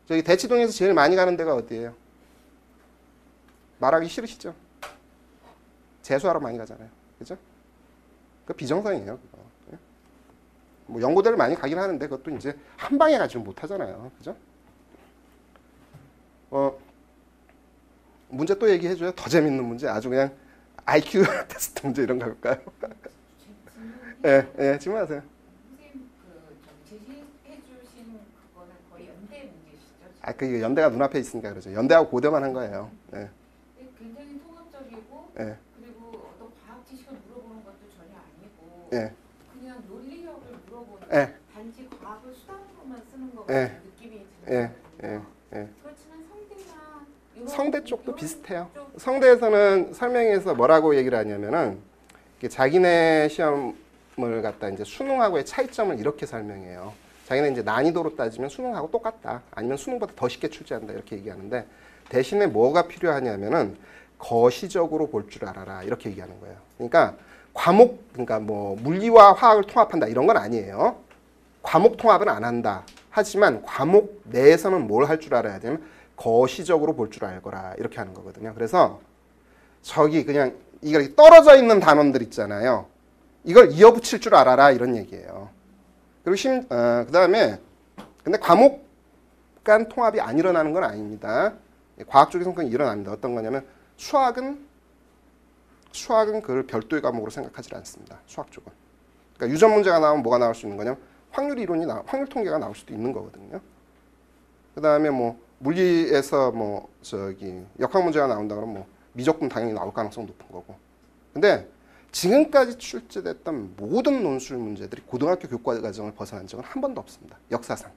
저기 대치동에서 제일 많이 가는 데가 어디예요? 말하기 싫으시죠? 재수하러 많이 가잖아요. 그죠? 그 비정상이에요. 그거. 뭐 연고대를 많이 가긴 하는데 그것도 이제 한 방에 가지는 못하잖아요. 그죠? 문제 또 얘기해줘요. 더 재밌는 문제. 아주 그냥 IQ 테스트 문제 이런 거 할까요? 예, 예, 질문하세요. 선생님 제시해주신 그거는 거의 연대 문제시죠? 그 연대가 눈앞에 있으니까 그러죠. 연대하고 고대만 한 거예요. 예. 굉장히 통합적이고 예. 그리고 어떤 과학 지식을 물어보는 것도 전혀 아니고 예. 그냥 논리력을 물어보는 예. 단지 과학을 수단으로만 쓰는 것 예. 같은 느낌이 예. 드는 예. 거거든요. 예. 그렇지만 성대나 성대 쪽도 비슷해요. 성대에서는 설명에서 뭐라고 얘기를 하냐면은 자기네 시험을 갖다 이제 수능하고의 차이점을 이렇게 설명해요. 자기네 이제 난이도로 따지면 수능하고 똑같다. 아니면 수능보다 더 쉽게 출제한다. 이렇게 얘기하는데 대신에 뭐가 필요하냐면은 거시적으로 볼 줄 알아라 이렇게 얘기하는 거예요. 그러니까 과목 그러니까 뭐 물리와 화학을 통합한다 이런 건 아니에요. 과목 통합은 안 한다. 하지만 과목 내에서는 뭘 할 줄 알아야 되면 거시적으로 볼 줄 알거라 이렇게 하는 거거든요. 그래서 저기 그냥 이게 떨어져 있는 단원들 있잖아요. 이걸 이어붙일 줄 알아라 이런 얘기예요. 그리고 그다음에 근데 과목 간 통합이 안 일어나는 건 아닙니다. 과학 쪽에서는 그건 일어납니다. 어떤 거냐면 수학은 그걸 별도의 과목으로 생각하지 않습니다. 수학 쪽은. 그러니까 유전 문제가 나오면 뭐가 나올 수 있는 거냐면 확률 통계가 나올 수도 있는 거거든요. 그다음에 뭐 물리에서 뭐 저기 역학 문제가 나온다 그러면 뭐 미적분 당연히 나올 가능성 높은 거고. 근데 지금까지 출제됐던 모든 논술 문제들이 고등학교 교과 과정을 벗어난 적은 한 번도 없습니다. 역사상.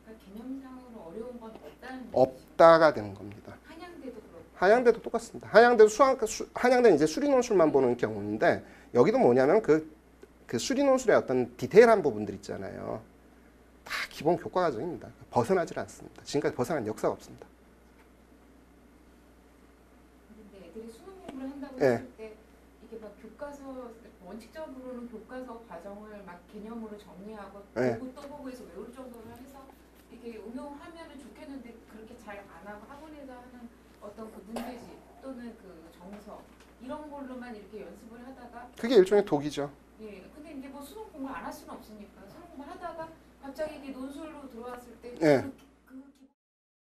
그러니까 개념상으로 어려운 건 없다는 얘기죠. 없다가 되는 겁니다. 한양대도 그렇고. 한양대도 똑같습니다. 한양대는 이제 수리 논술만 보는 경우인데 여기도 뭐냐면 그 수리 논술의 어떤 디테일한 부분들 있잖아요. 다 기본 교과 과정입니다. 벗어나질 않습니다. 지금까지 벗어난 역사가 없습니다. 근데 애들이 수능 공부를 한다고 예. 했을 때 이게 막 교과서 원칙적으로는 교과서 과정을 막 개념으로 정리하고 예. 보고 또 보고 해서 외울 정도로 해서 이게 응용하면은 좋겠는데 그렇게 잘 안 하고 학원에서 하는 어떤 그 문제집 또는 그 정서 이런 걸로만 이렇게 연습을 하다가 그게 일종의 독이죠. 예 근데 이제 뭐 수능 공부 안 할 수는 없으니까 수능 공부 하다가 갑자기 이게 논술로 들어왔을 때 예. 그